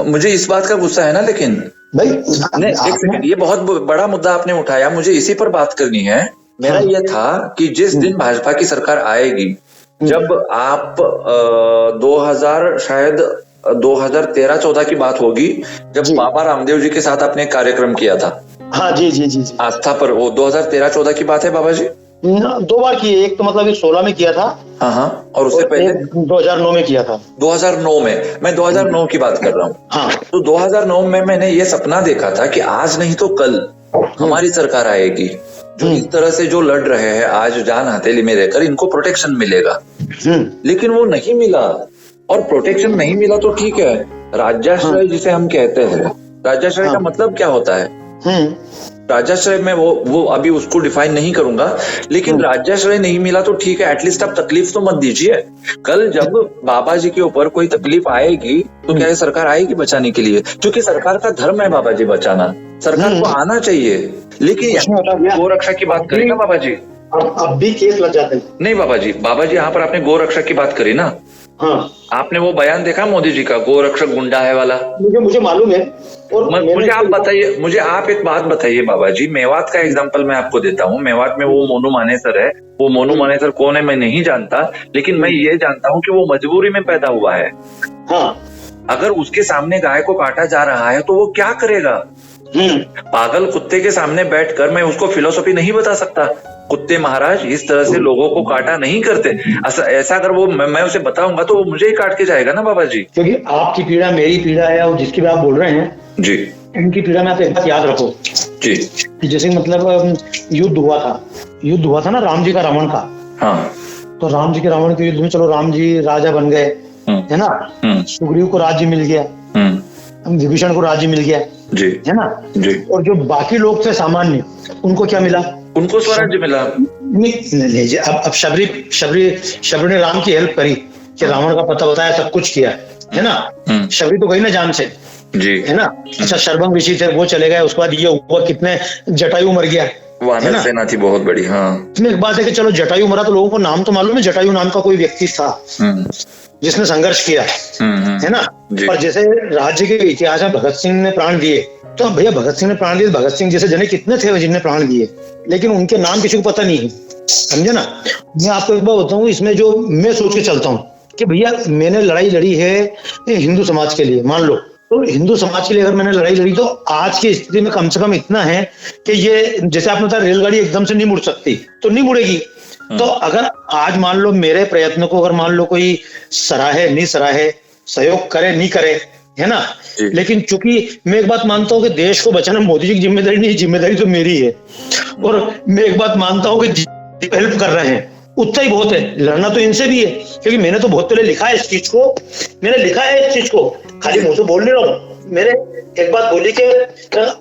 मुझे इस बात का गुस्सा है ना, लेकिन भाई एक सेकंड, ये बहुत बड़ा मुद्दा आपने उठाया, मुझे इसी पर बात करनी है। मेरा यह था कि जिस दिन भाजपा की सरकार आएगी, जब आप 2013-14 की बात होगी, जब बाबा रामदेव जी के साथ आपने एक कार्यक्रम किया था। हाँ जी, आस्था पर। वो 2013-14 की बात है बाबा जी? 2 बार की, एक तो मतलब 16 में किया था। हाँ, और उससे पहले 2009 में किया था। 2009 में, मैं 2009 की बात कर रहा हूँ। हाँ, तो 2009 में मैंने ये सपना देखा था कि आज नहीं तो कल हमारी सरकार आएगी, जो इस तरह से जो लड़ रहे हैं आज जान हथेली में रहकर, इनको प्रोटेक्शन मिलेगा। लेकिन वो नहीं मिला। और प्रोटेक्शन नहीं मिला तो ठीक है, राज्याश्रय जिसे हम कहते हैं, राज्याश्रय का मतलब क्या होता है? राज्याश्रय में वो अभी उसको डिफाइन नहीं करूंगा, लेकिन राज्याश्रय नहीं मिला तो ठीक है, एटलीस्ट आप तकलीफ तो मत दीजिए। कल जब बाबा जी के ऊपर कोई तकलीफ आएगी तो क्या सरकार आएगी बचाने के लिए? क्योंकि सरकार का धर्म है बाबा जी बचाना, सरकार को आना चाहिए। लेकिन गोरक्षा की बात करी ना बाबा जी, अब भी केस लग जाते हैं। नहीं बाबा जी, यहाँ पर आपने गोरक्षा की बात करी ना। हाँ, आपने वो बयान देखा मोदी जी का, गोरक्षक गुंडा है वाला? मुझे मालूम है। और मुझे आप बताइए, मुझे आप एक बात बताइए बाबा जी, मेवात का एग्जांपल मैं आपको देता हूँ। मेवात में वो मोनू मानेसर है। वो मोनू मानेसर कौन है मैं नहीं जानता, लेकिन मैं ये जानता हूँ कि वो मजबूरी में पैदा हुआ है। हाँ, अगर उसके सामने गाय को काटा जा रहा है तो वो क्या करेगा? पागल कुत्ते के सामने बैठकर मैं उसको फिलोसफी नहीं बता सकता। कुत्ते महाराज इस तरह से लोगों को काटा नहीं करते। ऐसा अगर वो मैं उसे बताऊंगा तो वो मुझे ही काट के जाएगा ना बाबा जी। क्योंकि आपकी पीड़ा मेरी पीड़ा है, और जिसकी भी आप बोल रहे हैं जी, इनकी पीड़ा में आप एक बात याद रखो जी, जैसे मतलब युद्ध हुआ था ना राम जी का रावण का। हाँ, तो राम जी के रावण के युद्ध में चलो राम जी राजा बन गए, है ना। सुग्रीव को राज्य मिल गया, विभीषण को राज्य मिल गया जी, है ना जी। और जो बाकी लोग थे सामान्य, उनको क्या मिला? उनको स्वराज्य मिला। नहीं, अब शबरी ने राम की हेल्प करी कि रावण का पता बताया, सब कुछ किया, है ना, शबरी तो गई ना जान से, जी है ना। अच्छा, शर्बम ऋषि थे वो चले गए, उसके बाद ये हुआ, कितने जटायु मर गया, वानर सेना थी बहुत बड़ी। हाँ, इसमें एक बात है कि चलो जटायु मरा तो लोगों को नाम तो मालूम है, जटायु नाम का कोई व्यक्ति था जिसने संघर्ष किया, है ना। पर जैसे राज्य के इतिहास में भगत सिंह ने प्राण दिए, तो अब भैया भगत सिंह ने प्राण दिए, भगत सिंह जैसे जने कितने थे जिनने प्राण दिए, लेकिन उनके नाम किसी को पता नहीं है, समझे ना। मैं आपको एक बात बताऊं, इसमें जो मैं सोच के चलता हूँ कि भैया मैंने लड़ाई लड़ी है हिंदू समाज के लिए, मान लो, तो हिंदू समाज के लिए अगर मैंने लड़ाई लड़ी तो आज की स्थिति में कम से कम इतना है कि ये जैसे आपने बताया रेलगाड़ी एकदम से नहीं मुड़ सकती, तो नहीं मुड़ेगी। तो अगर आज मान लो मेरे प्रयत्न को अगर मान लो कोई सराहे नहीं सराहे, सहयोग करे नहीं करे, है ना, लेकिन चूंकि मैं एक बात मानता हूँ कि देश को बचाना मोदी जी की जिम्मेदारी नहीं, जिम्मेदारी तो मेरी है। और मैं एक बात मानता हूँ कि हेल्प कर रहे हैं उतना ही बहुत है, लड़ना तो इनसे भी है, क्योंकि मैंने तो बहुत पहले लिखा है इस चीज को, मैंने लिखा है इस चीज को, खाली मुंह से बोल नहीं रहा हूँ। मैंने एक बात बोली कि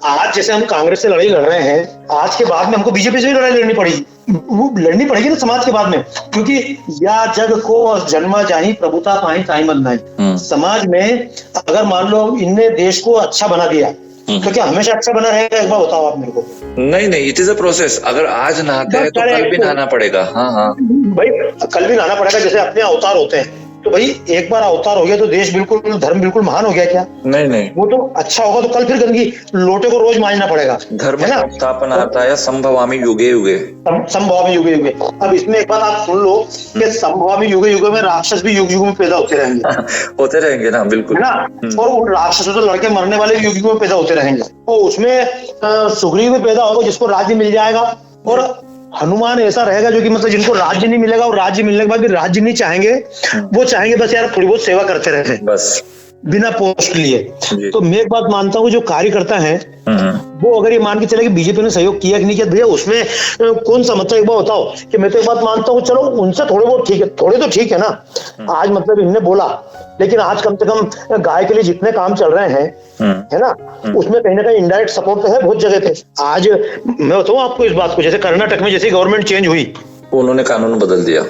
आज जैसे हम कांग्रेस से लड़ाई लड़ रहे हैं, आज के बाद में हमको बीजेपी से भी लड़ाई लड़नी पड़ेगी, वो लड़नी पड़ेगी ना समाज के बाद में, क्योंकि या जग को जन्मा जाही प्रभुता पाई ताई बंधाई। समाज में अगर मान लो इनने देश को अच्छा बना दिया तो क्या हमेशा अच्छा बना रहेगा? एक बार बताओ आप मेरे को। नहीं, इट इज अ प्रोसेस। अगर आज नहाते हैं तो कल भी नहाना पड़ेगा। हाँ भाई, कल भी नहाना पड़ेगा, जैसे अपने अवतार होते हैं, तो भाई एक बार अवतार हो गया तो देश बिल्कुल, धर्म बिल्कुल महान हो गया क्या? नहीं, वो तो अच्छा होगा तो कल फिर गंदगी लोटे को रोज मांजना पड़ेगा। धर्म संस्थापन आता है संभवामि युगे युगे, संभवामि युगे युगे। अब इसमें एक बात आप सुन लो कि संभवामि युगे युगे में राक्षस भी युग युग में पैदा होते रहेंगे, होते रहेंगे ना, बिल्कुल, है ना। और उन राक्षसों से लड़के मरने वाले भी युग युग में पैदा होते रहेंगे। तो उसमें सुग्रीव में पैदा होगा जिसको राज्य मिल जाएगा, और हनुमान ऐसा रहेगा जो कि मतलब जिनको राज्य नहीं मिलेगा, और राज्य मिलने के बाद भी राज्य नहीं चाहेंगे, वो चाहेंगे बस यार थोड़ी बहुत सेवा करते रहे, बस बिना पोस्ट लिए। तो मैं एक बात मानता हूँ, जो कार्यकर्ता है वो अगर ये मान के चले कि बीजेपी ने सहयोग किया कि नहीं किया, भैया उसमें कौन सा मतलब, एक बार बताओ कि मैं तो एक बात मानता हूँ, चलो उनसे थोड़े बहुत ठीक है, थोड़े तो ठीक है ना। आज मतलब इनने बोला, लेकिन आज कम से कम गाय के लिए जितने काम चल रहे हैं, है ना, उसमें कहीं ना कहीं इनडायरेक्ट सपोर्ट तो है बहुत जगह पे। आज मैं बताऊँ आपको इस बात को, जैसे कर्नाटक में जैसे गवर्नमेंट चेंज हुई, उन्होंने कानून बदल दिया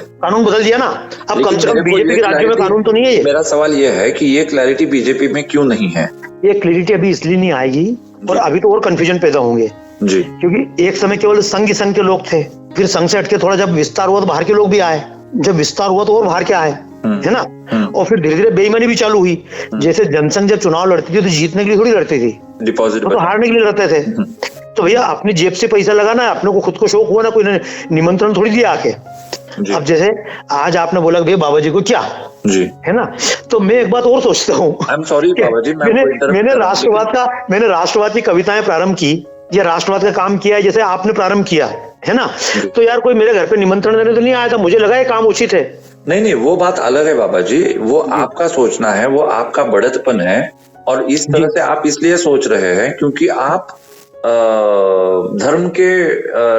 ना। अब कम से कम बीजेपी के राज्यों में कानून तो नहीं है ये। मेरा सवाल ये है कि ये क्लैरिटी बीजेपी में क्यों नहीं है? ये क्लैरिटी अभी इसलिए नहीं आएगी, और अभी तो और कंफ्यूजन पैदा होंगे जी, क्योंकि एक समय केवल संघ के लोग थे, फिर संघ से हटके थोड़ा जब विस्तार हुआ तो बाहर के लोग भी आए, जब विस्तार हुआ तो और बाहर के आए, है ना। और फिर धीरे धीरे बेईमानी भी चालू हुई, जैसे जनसंघ जब चुनाव लड़ती थी तो जीतने के लिए थोड़ी लड़ती थी, डिपॉजिट तो हारने के लिए लड़ते थे। तो भैया अपनी जेब से पैसा लगाना है, अपने को खुद को शौक हुआ ना, कोई निमंत्रण थोड़ी दिया आके। अब जैसे आज आपने बोला भैया बाबा जी को क्या जी, है ना, तो मैं एक बात और सोचता हूँ, मैंने राष्ट्रवाद की कविताएं प्रारंभ की या राष्ट्रवाद का काम किया है जैसे आपने प्रारंभ किया, है ना, तो यार कोई मेरे घर पे निमंत्रण देने तो नहीं आया था, मुझे लगा ये काम उचित है। नहीं, वो बात अलग है बाबा जी, वो आपका सोचना है, वो आपका बढ़तपन है, और इस तरह से आप इसलिए सोच रहे हैं क्योंकि आप धर्म के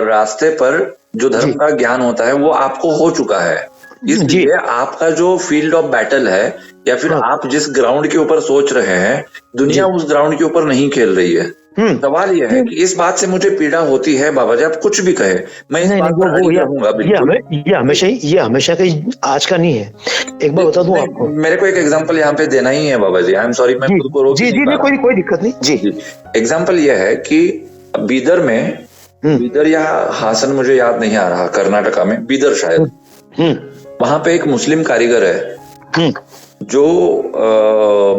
रास्ते पर जो धर्म का ज्ञान होता है वो आपको हो चुका है, इसलिए आपका जो फील्ड ऑफ बैटल है या फिर आप जिस ग्राउंड के ऊपर सोच रहे हैं, दुनिया उस ग्राउंड के ऊपर नहीं खेल रही है। सवाल यह है कि इस बात से मुझे पीड़ा होती है बाबा जी, आप कुछ भी कहे, मैं इस बात पर अड़ी रहूंगा बिल्कुल। ये हमेशा कहीं आज का नहीं है। एक बार बता दूं आपको, मेरे को एक एग्जांपल यहाँ पे देना ही है बाबा जी, आई एम सॉरी, मैं खुद को रोक नहीं पा रहा। कोई दिक्कत नहीं जी। एग्जांपल यह है कि बीदर में, बीदर या हासन मुझे याद नहीं आ रहा, कर्नाटका में बीदर शायद, वहां पे एक मुस्लिम कारीगर है जो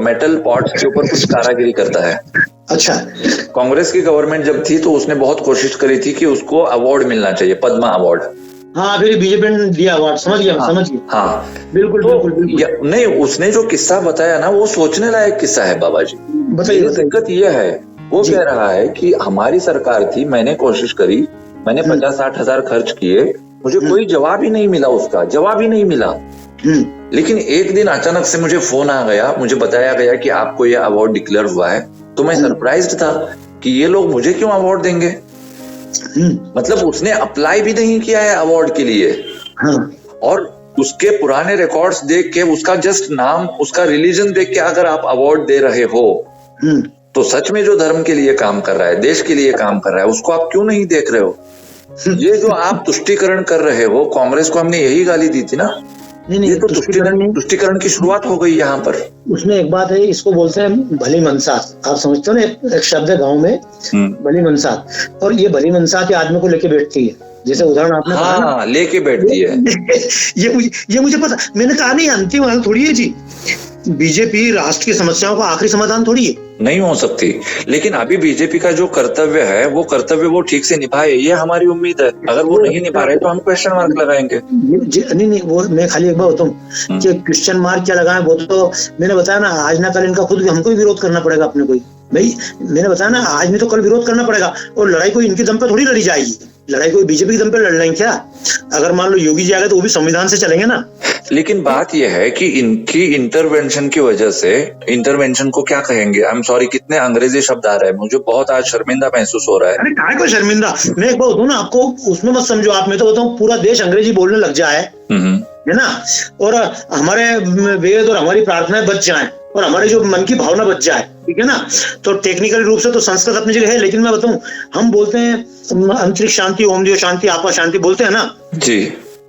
मेटल पॉट्स के ऊपर कुछ कारागिरी करता है। अच्छा, कांग्रेस की गवर्नमेंट जब थी तो उसने बहुत कोशिश करी थी कि उसको अवार्ड मिलना चाहिए, पद्मा अवार्ड। हाँ, फिर बीजेपी ने दिया अवार्ड, समझ गया। हाँ, बिल्कुल। नहीं, उसने जो किस्सा बताया ना वो सोचने लायक किस्सा है बाबा जी। बताइए, दिक्कत ये है, वो कह रहा है कि हमारी सरकार थी, मैंने कोशिश करी, मैंने 50-60 हजार खर्च किए, मुझे कोई जवाब ही नहीं मिला, उसका जवाब ही नहीं मिला। लेकिन एक दिन अचानक से मुझे फोन आ गया, मुझे बताया गया कि आपको ये अवार्ड डिक्लेयर हुआ है, तो मैं सरप्राइज्ड था कि ये लोग मुझे क्यों अवार्ड देंगे। मतलब उसने अप्लाई भी नहीं किया है अवार्ड के लिए, और उसके पुराने रिकॉर्ड्स देख के, उसका जस्ट नाम, उसका रिलीजन देख के अगर आप अवार्ड दे रहे हो तो सच में जो धर्म के लिए काम कर रहा है, देश के लिए काम कर रहा है, उसको आप क्यों नहीं देख रहे हो? ये जो आप तुष्टीकरण कर रहे हो, कांग्रेस को हमने यही गाली दी थी ना नहीं, ये तो तुष्टीकरण की शुरुआत हो गई यहाँ पर। उसमें एक बात है, इसको बोलते हैं भली मनसात। आप समझते हो ना, एक शब्द है गाँव में भली मनसात, और ये भली मनसात आदमी को लेके बैठती है। जैसे उदाहरण आपने कहा ना, लेके बैठती है। ये मुझे पता, मैंने कहा नहीं अंतिम हाल थोड़ी है जी। बीजेपी राष्ट्र की समस्याओं का आखिरी समाधान थोड़ी है, नहीं हो सकती। लेकिन अभी बीजेपी का जो कर्तव्य है वो ठीक से निभाए, ये हमारी उम्मीद है। अगर वो नहीं निभा रहे तो हम क्वेश्चन मार्क लगाएंगे। नहीं, वो मैं खाली एक बार बताऊं कि क्वेश्चन मार्क क्या लगाए, वो तो मैंने बताया ना, आज ना कल इनका खुद हमको भी विरोध करना पड़ेगा अपने को। भाई मैंने बताया ना, आज नहीं तो कल विरोध करना पड़ेगा, और लड़ाई कोई इनके दम पे थोड़ी लड़ी जाएगी। लड़ाई कोई बीजेपी के दम पे लड़ लेंगे क्या? अगर मान लो योगी जी आ गए तो वो भी संविधान से चलेंगे ना। लेकिन बात यह है कि इनकी इंटरवेंशन की वजह से, इंटरवेंशन को क्या कहेंगे, आई एम सॉरी, कितने अंग्रेजी शब्द आ रहे हैं, मुझे बहुत आज शर्मिंदा महसूस हो रहा है। अरे काय को शर्मिंदा, मैं एक बार बताऊं ना आपको, उसमें मत समझो आप, मैं तो बताऊं पूरा देश अंग्रेजी बोलने लग जाए है ना, और हमारे वेद और हमारी प्रार्थनाएं बच जाएं, और हमारे जो मन की भावना बच जाए, ठीक है ना। तो टेक्निकल रूप से तो संस्कृत अपनी जगह है, लेकिन मैं बताऊं, हम बोलते हैं अंतरिक्ष शांति, ओम दियो शांति, आपा शांति बोलते हैं ना जी।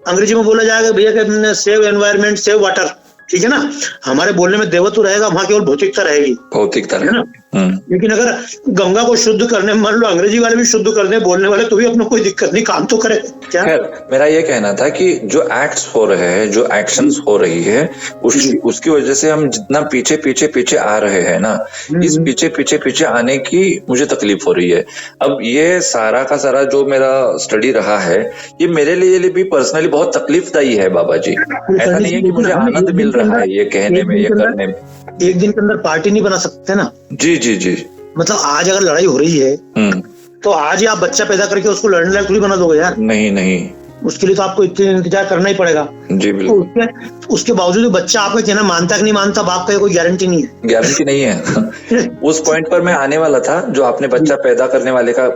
अंग्रेजी में बोला जाएगा भैया कि सेव एनवायरमेंट, सेव वाटर, ठीक है ना। हमारे बोलने में देवत्व रहेगा, वहां केवल भौतिकता रहेगी, भौतिकता है ना। लेकिन अगर गंगा को शुद्ध करने, मान लो अंग्रेजी वाले भी शुद्ध करने बोलने वाले, तो भी अपना कोई दिक्कत नहीं, काम तो करे क्या। मेरा ये कहना था कि जो एक्ट्स हो रहे हैं, जो एक्शंस हो रही है, उसकी वजह से हम जितना पीछे आ रहे हैं ना, इस पीछे आने की मुझे तकलीफ हो रही है। अब ये सारा का सारा जो मेरा स्टडी रहा है, ये मेरे लिए भी पर्सनली बहुत तकलीफदायी है बाबा जी। ऐसा नहीं है कि मुझे आनंद मिल रहा है ये कहने में, ये करने में। एक दिन के अंदर पार्टी नहीं बना सकते ना। जी जी जी। मतलब आज अगर लड़ाई हो रही है तो आज ही आप बच्चा पैदा करके उसको लड़ने लायक थोड़ी बना दोगे यार। नहीं, उसके लिए तो आपको इतने इंतजार करना ही पड़ेगा। जी बिल्कुल। उसके बावजूद बच्चा आपका कहना मानता कि नहीं मानता, बाप का कोई गारंटी नहीं है। गारंटी नहीं है। उस पॉइंट पर मैं आने वाला था, जो आपने बच्चा पैदा करने वाले का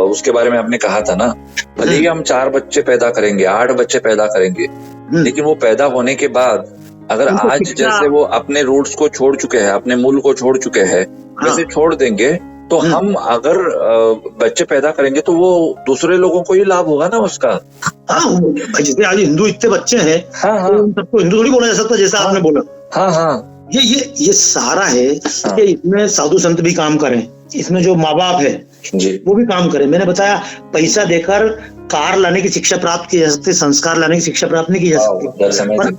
उसके बारे में आपने कहा था ना, भले ही हम 4 बच्चे पैदा करेंगे, 8 बच्चे पैदा करेंगे, लेकिन वो पैदा होने के बाद अगर आज जैसे वो अपने रूट्स को छोड़ चुके हैं, अपने मूल को छोड़ चुके हैं, वैसे छोड़ देंगे तो हम अगर बच्चे पैदा करेंगे तो वो दूसरे लोगों को ही लाभ होगा ना उसका। जैसे आज हिंदू इतने बच्चे हैं, तो सबको हिंदू थोड़ी बोला जा सकता, जैसा आपने बोला। ये सारा है कि इसमें साधु संत भी काम करें, इसमें जो माँ बाप है वो भी काम करें। मैंने बताया, पैसा देकर कार लाने की शिक्षा प्राप्त की जा सकती, संस्कार लाने की शिक्षा प्राप्त नहीं की जा सकती।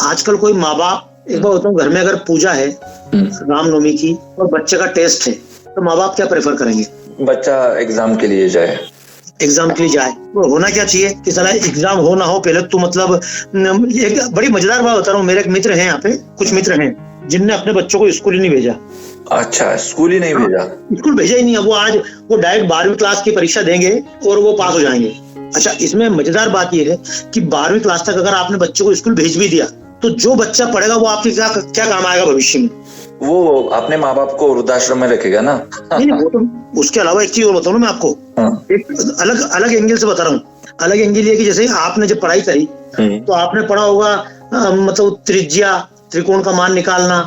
आजकल कोई माँ बाप, एक बार बताऊं, घर में अगर पूजा है रामनवमी की और बच्चे का टेस्ट है, तो माँ बाप क्या प्रेफर करेंगे? बच्चा एग्जाम के लिए जाए। वो होना क्या चाहिए कि साला एग्जाम हो ना हो, पहले तो मतलब एक बड़ी मजेदार बात बता रहा हूँ। मेरे एक मित्र हैं यहाँ पे, कुछ मित्र हैं जिनने अपने बच्चों को स्कूल ही नहीं भेजा। अच्छा, स्कूल ही नहीं भेजा? स्कूल भेजा ही नहीं है। वो डायरेक्ट 12वीं क्लास की परीक्षा देंगे और वो पास हो जाएंगे। अच्छा, इसमें मजेदार बात यह है कि 12वीं क्लास तक अगर आपने बच्चे को स्कूल भेज भी दिया, तो जो बच्चा पढ़ेगा वो आपके क्या काम आएगा भविष्य में? वो अपने माँ बाप को वृद्धाश्रम में रखेगा ना। नहीं, वो तो उसके अलावा एक चीज और बताऊं मैं आपको, एक अलग एंगल से बता रहा हूँ। अलग एंगल ये कि जैसे आपने जब पढ़ाई करी तो आपने पढ़ा होगा मतलब त्रिज्या, त्रिकोण का मान निकालना,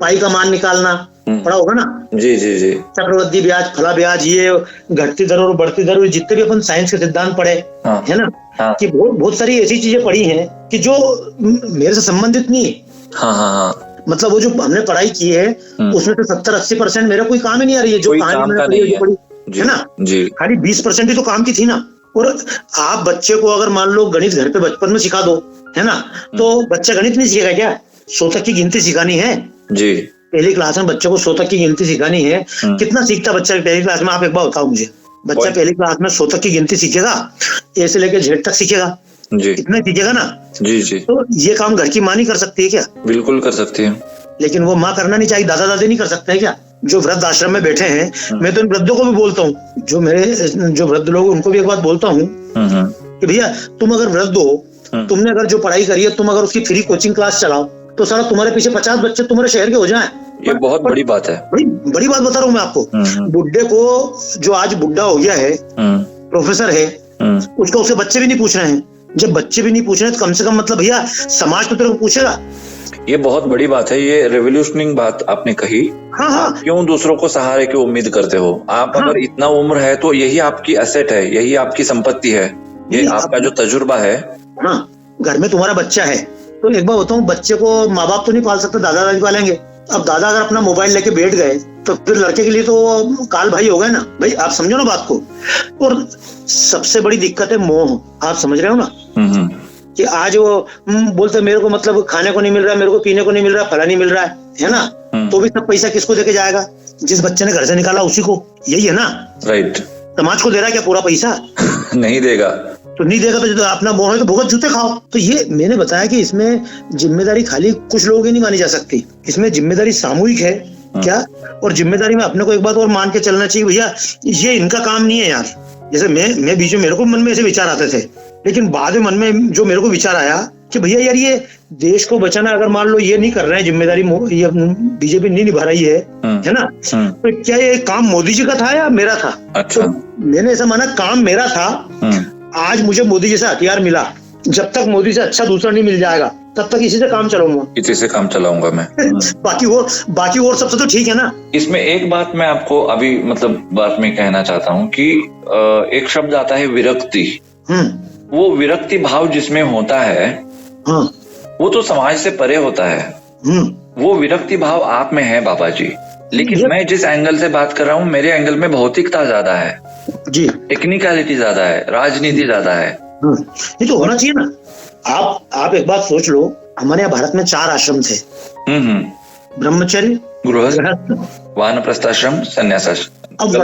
पाई का मान निकालना पढ़ा होगा ना। जी जी जी। चक्रवृद्धि ब्याज, फला ब्याज, ये घटती दर और बढ़ती दर, जितने भी अपन साइंस के सिद्धांत पढ़े है ना, कि बहुत सारी ऐसी चीजें पढ़ी हैं कि जो मेरे से संबंधित नहीं है। मतलब वो जो हमने पढ़ाई की है उसमें तो 70-80% मेरा कोई काम ही नहीं आ रही है। जो कहानी है ना, खाली 20% ही तो काम की थी ना। और आप बच्चे को अगर मान लो गणित घर पे बचपन में सिखा दो, है ना, तो बच्चा गणित नहीं सीखेगा क्या? 100 तक की गिनती सिखानी है जी। पहली क्लास में बच्चे को 100 तक की गिनती सिखानी है। कितना सीखता बच्चा पहली क्लास में? आप एक बार बताओ मुझे। बच्चा पहली क्लास में 100 तक की गिनती सीखेगा, ए से लेकर जेड तक सीखेगा जी। इतना सीखेगा ना जी जी। तो ये काम घर की माँ नहीं कर सकती है क्या? बिल्कुल कर सकती है। लेकिन वो माँ करना नहीं चाहिए, दादा दादी नहीं कर सकते हैं क्या? जो वृद्ध आश्रम में बैठे हैं, मैं तो इन वृद्धों को भी बोलता हूँ, जो वृद्ध लोग, उनको भी एक बात बोलता हूँ कि भैया तुम अगर वृद्ध हो, तुमने अगर जो पढ़ाई करी है, तुम अगर उसकी फ्री कोचिंग क्लास चलाओ, तो सारा तुम्हारे पीछे 50 बच्चे तुम्हारे शहर के हो जाएं। ये बहुत बड़ी बात है। बड़ी बात बता रहा हूँ मैं आपको। बुड्ढे को, जो आज बुड्ढा हो गया है, प्रोफेसर है, उसका उसके बच्चे भी नहीं पूछ रहे हैं। जब बच्चे भी नहीं पूछ रहे तो कम से कम मतलब भैया समाज तो तेरे को पूछेगा। ये बहुत बड़ी बात है, ये रेवोल्यूशनिंग बात आपने कही। आप क्यों दूसरों को सहारे की उम्मीद करते हो? आप अगर इतना उम्र है तो यही आपकी एसेट है, यही आपकी संपत्ति है, ये आपका जो तजुर्बा है घर में तुम्हारा बच्चा है, तो एक बार बताऊं, बच्चे को माँ बाप तो नहीं पाल सकते, दादा दादी पालेंगे। अब दादा अगर अपना मोबाइल लेके बैठ गए तो फिर लड़के के लिए तो वो काल भाई हो गए ना भाई, आप समझो ना बात को। और सबसे बड़ी दिक्कत है मोह, आप समझ रहे हो ना, कि आज वो बोलते मेरे को मतलब खाने को नहीं मिल रहा, मेरे को पीने को नहीं मिल रहा, फला नहीं मिल रहा है ना, तो भी सब पैसा किसको देके जाएगा? जिस बच्चे ने घर से निकाला उसी को, यही है ना। राइट। समाज को दे रहा है क्या पूरा पैसा? नहीं देगा। तो नहीं देगा तो अपना मोह है तो भुगत जूते खाओ। तो ये मैंने बताया कि इसमें जिम्मेदारी खाली कुछ लोगों की नहीं मानी जा सकती, इसमें जिम्मेदारी सामूहिक है क्या। और जिम्मेदारी में अपने को एक बात और मान के चलना चाहिए, भैया ये इनका काम नहीं है यार। जैसे मैं बीच में मेरे को मन में ऐसे विचार आते थे, लेकिन बाद में मन में जो मेरे को विचार आया कि भैया यार ये देश को बचाना अगर मान लो ये नहीं कर रहे हैं, जिम्मेदारी ये बीजेपी नहीं निभा रही है ना, तो क्या ये काम मोदी जी का था या मेरा था? अच्छा। तो मैंने ऐसा माना काम मेरा था। आज मुझे मोदी जी से हथियार मिला, जब तक मोदी से अच्छा दूसरा नहीं मिल जाएगा तब तक इसी से काम चलाऊंगा, इसी से काम चलाऊंगा मैं। बाकी और सबसे तो ठीक है ना। इसमें एक बात मैं आपको अभी मतलब बात में कहना चाहता हूँ कि एक शब्द आता है विरक्ति। वो विरक्ति भाव जिसमें होता है वो तो समाज से परे होता है। वो विरक्ति भाव आप में है बाबा जी, लेकिन मैं जिस एंगल से बात कर रहा हूँ मेरे एंगल में भौतिकता ज्यादा है जी, टेक्निकलिटी ज्यादा है, राजनीति ज्यादा है। ये तो होना चाहिए ना। आप एक बात सोच लो, हमारे यहाँ भारत में 4 आश्रम थे, ब्रह्मचर्य, गृहस्थ, वानप्रस्थाश्रम, संन्यासाश्रम। अब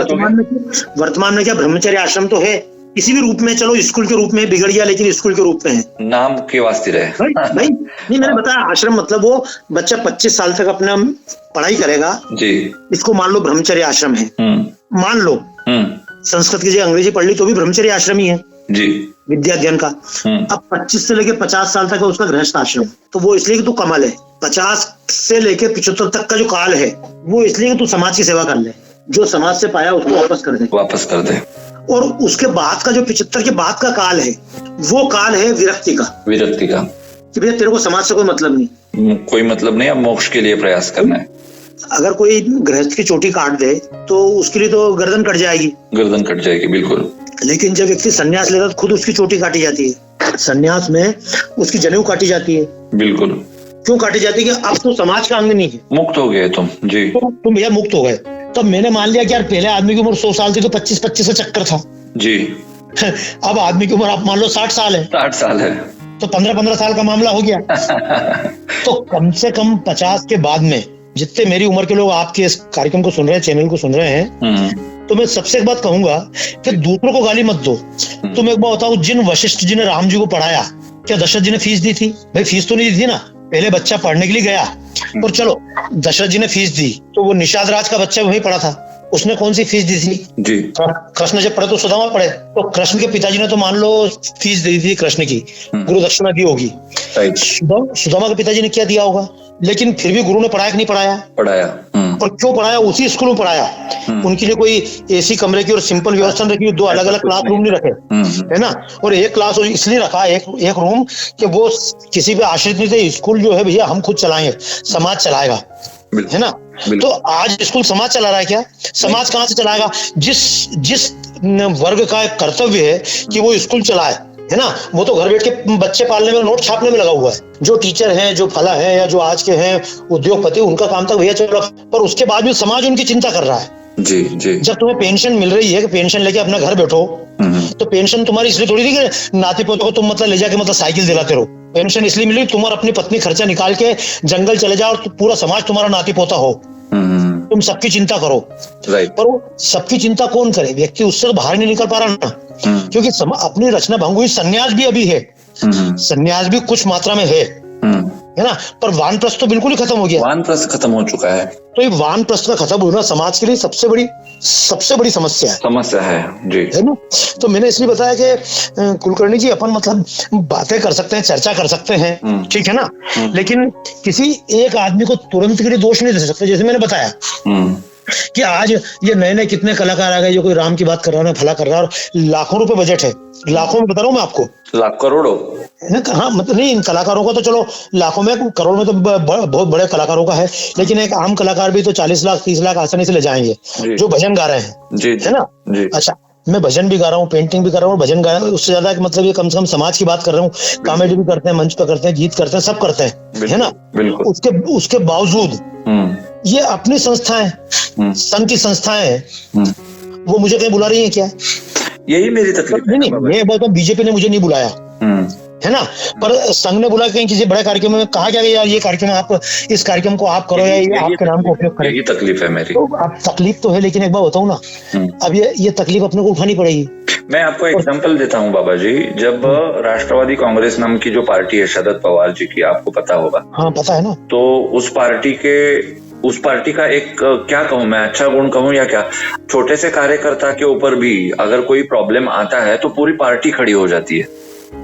वर्तमान में क्या ब्रह्मचर्य आश्रम तो है, किसी भी रूप में, चलो स्कूल के रूप में बिगड़ गया लेकिन स्कूल के रूप में है, नाम के वास्ते रहे भाई नहीं मैंने बताया आश्रम मतलब वो बच्चा 25 साल तक अपना पढ़ाई करेगा जी, इसको मान लो ब्रह्मचर्य आश्रम है। मान लो संस्कृत की जगह अंग्रेजी पढ़ ली तो भी ब्रह्मचर्य आश्रम ही है जी, विद्या अध्ययन का। अब 25 से लेके 50 साल तक है उसका गृहस्थ आश्रम, तो वो इसलिए कि तू कमल है। 50 से लेके 75 तक का जो काल है वो इसलिए कि तू समाज की सेवा कर ले, जो समाज से पाया उसको वापस कर दे। और उसके बाद का जो 75 के बाद का काल है वो काल है विरक्ति का कि भैया तेरे को समाज से कोई मतलब नहीं, अब मोक्ष के लिए प्रयास करना है। अगर कोई गृहस्थ की चोटी काट दे तो उसके लिए तो गर्दन कट जाएगी बिल्कुल। लेकिन जब व्यक्ति संन्यास लेता तो खुद उसकी चोटी काटी जाती है, संन्यास में उसकी जनेऊ काटी जाती है। बिल्कुल। क्यों काटी जाती है? कि अब तो समाज का अंग नहीं है, मुक्त हो गए तुम जी, तुम भैया मुक्त हो गए। तब मैंने मान लिया कि यार पहले आदमी की उम्र 100 साल थी तो 25-25 का चक्कर था जी। अब आदमी की उम्र आप मान लो 60 साल है तो 15-15 साल का मामला हो गया। तो कम से कम 50 के बाद में जितने मेरी उम्र के लोग आपके इस कार्यक्रम को सुन रहे हैं, चैनल को सुन रहे हैं, तो मैं सबसे एक बात कहूंगा कि दूसरों को गाली मत दो। तुम एक बात बताओ, जिन वशिष्ठ जी ने राम जी को पढ़ाया, क्या दशरथ जी ने फीस दी थी? भाई फीस तो नहीं दी थी ना, पहले बच्चा पढ़ने के लिए गया और चलो दशरथ जी ने फीस दी तो वो निषाद राज का बच्चा वहीं पढ़ा था, उसने कौन सी फीस दी थी जी? कृष्ण जब पढ़े तो सुदामा पढ़े, तो कृष्ण के पिताजी ने तो मान लो फीस दी थी कृष्ण की, गुरु दक्षिणा दी होगी। सुदामा के पिताजी ने क्या दिया होगा? लेकिन फिर भी गुरु ने पढ़ाया कि नहीं पढ़ाया? और क्यों पढ़ाया? उसी स्कूल में पढ़ाया। उनके लिए कोई एसी कमरे की और सिंपल व्यवस्था नहीं रखी, 2 अलग-अलग क्लास रूम नहीं रखे, है ना। और एक क्लास इसलिए रखा एक रूम कि वो किसी पे आश्रित नहीं थे। स्कूल जो है भैया हम खुद चलाएंगे, समाज चलाएगा, है ना। तो आज स्कूल समाज चला रहा है क्या? समाज कहाँ से चलाएगा? जिस वर्ग का एक कर्तव्य है कि वो स्कूल चलाए, है ना, वो तो घर बैठ के बच्चे पालने में, नोट छापने में लगा हुआ है। जो टीचर हैं, जो फला है या जो आज के हैं उद्योगपति, उनका काम तक भैया चलो, पर उसके बाद भी समाज उनकी चिंता कर रहा है जी। जब तुम्हें पेंशन मिल रही है कि पेंशन लेके अपना घर बैठो, तो पेंशन तुम्हारी इसलिए थोड़ी थी कि नाती पोतों को तुम मतलब ले जाके मतलब साइकिल दिलाते रहो। पेंशन इसलिए मिली तुम और अपनी पत्नी खर्चा निकाल के जंगल चले जाओ और पूरा समाज तुम्हारा नाती पोता हो, तुम सबकी चिंता करो। पर वो सबकी चिंता कौन करे? व्यक्ति उससे बाहर नहीं निकल पा रहा ना, क्योंकि अपनी रचना भंग हुई। संन्यास भी अभी है, संन्यास भी कुछ मात्रा में है ना, पर वानप्रस्थ तो बिल्कुल ही खत्म हो गया, वानप्रस्थ खत्म हो चुका है। तो ये वानप्रस्थ का खत्म होना समाज के लिए सबसे बड़ी समस्या है जी, है ना। तो मैंने इसलिए बताया कि कुलकर्णी जी अपन मतलब बातें कर सकते हैं, चर्चा कर सकते हैं, ठीक है ना, लेकिन किसी एक आदमी को तुरंत के लिए दोष नहीं दे सकते। जैसे मैंने बताया कि आज ये नए कितने कलाकार आ गए, जो कोई राम की बात कर रहा है, फला कर रहा है, और लाखों रुपए बजट है, लाखों में बता रहा हूँ मैं आपको, लाख करोड़ों, हाँ मतलब नहीं, इन कलाकारों का तो चलो लाखों में, करोड़ में तो बहुत बड़े कलाकारों का है, लेकिन एक आम कलाकार भी तो 40 लाख 30 लाख आसानी से ले जाएंगे जो भजन गा रहे हैं, है ना। अच्छा, मैं भजन भी गा रहा हूँ, पेंटिंग भी कर रहा हूँ, भजन गा रहा हूँ, उससे ज्यादा मतलब ये कम से कम समाज की बात कर रहा हूँ। कॉमेडी भी करते हैं, मंच पे करते हैं, गीत करते हैं, सब करते हैं, है ना। बिल्कुल। उसके बावजूद ये अपनी संस्थाएं, संघ की संस्थाएं हैं, वो मुझे कहीं बुला रही है क्या? यही मेरी तकलीफ है। नहीं, मैं बोलता हूँ बीजेपी ने मुझे नहीं बुलाया, है ना, पर संघ ने बुला कहीं किसी बड़े कार्यक्रम में कहा क्या यार ये कार्यक्रम आप, इस कार्यक्रम को आप करो या ये आपके नाम को उपयोग करें। यही तकलीफ है मेरी। तो अब तकलीफ तो है, लेकिन एक बात बताऊं ना, अब ये तकलीफ अपने को उठानी पड़ेगी। मैं आपको एग्जांपल देता हूँ बाबा जी, जब राष्ट्रवादी कांग्रेस नाम की जो पार्टी है शरद पवार जी की, आपको पता होगा। हाँ पता है ना। तो उस पार्टी का एक क्या कहूँ मैं, अच्छा गुण कहूँ या क्या, छोटे से कार्यकर्ता के ऊपर भी अगर कोई प्रॉब्लम आता है तो पूरी पार्टी खड़ी हो जाती है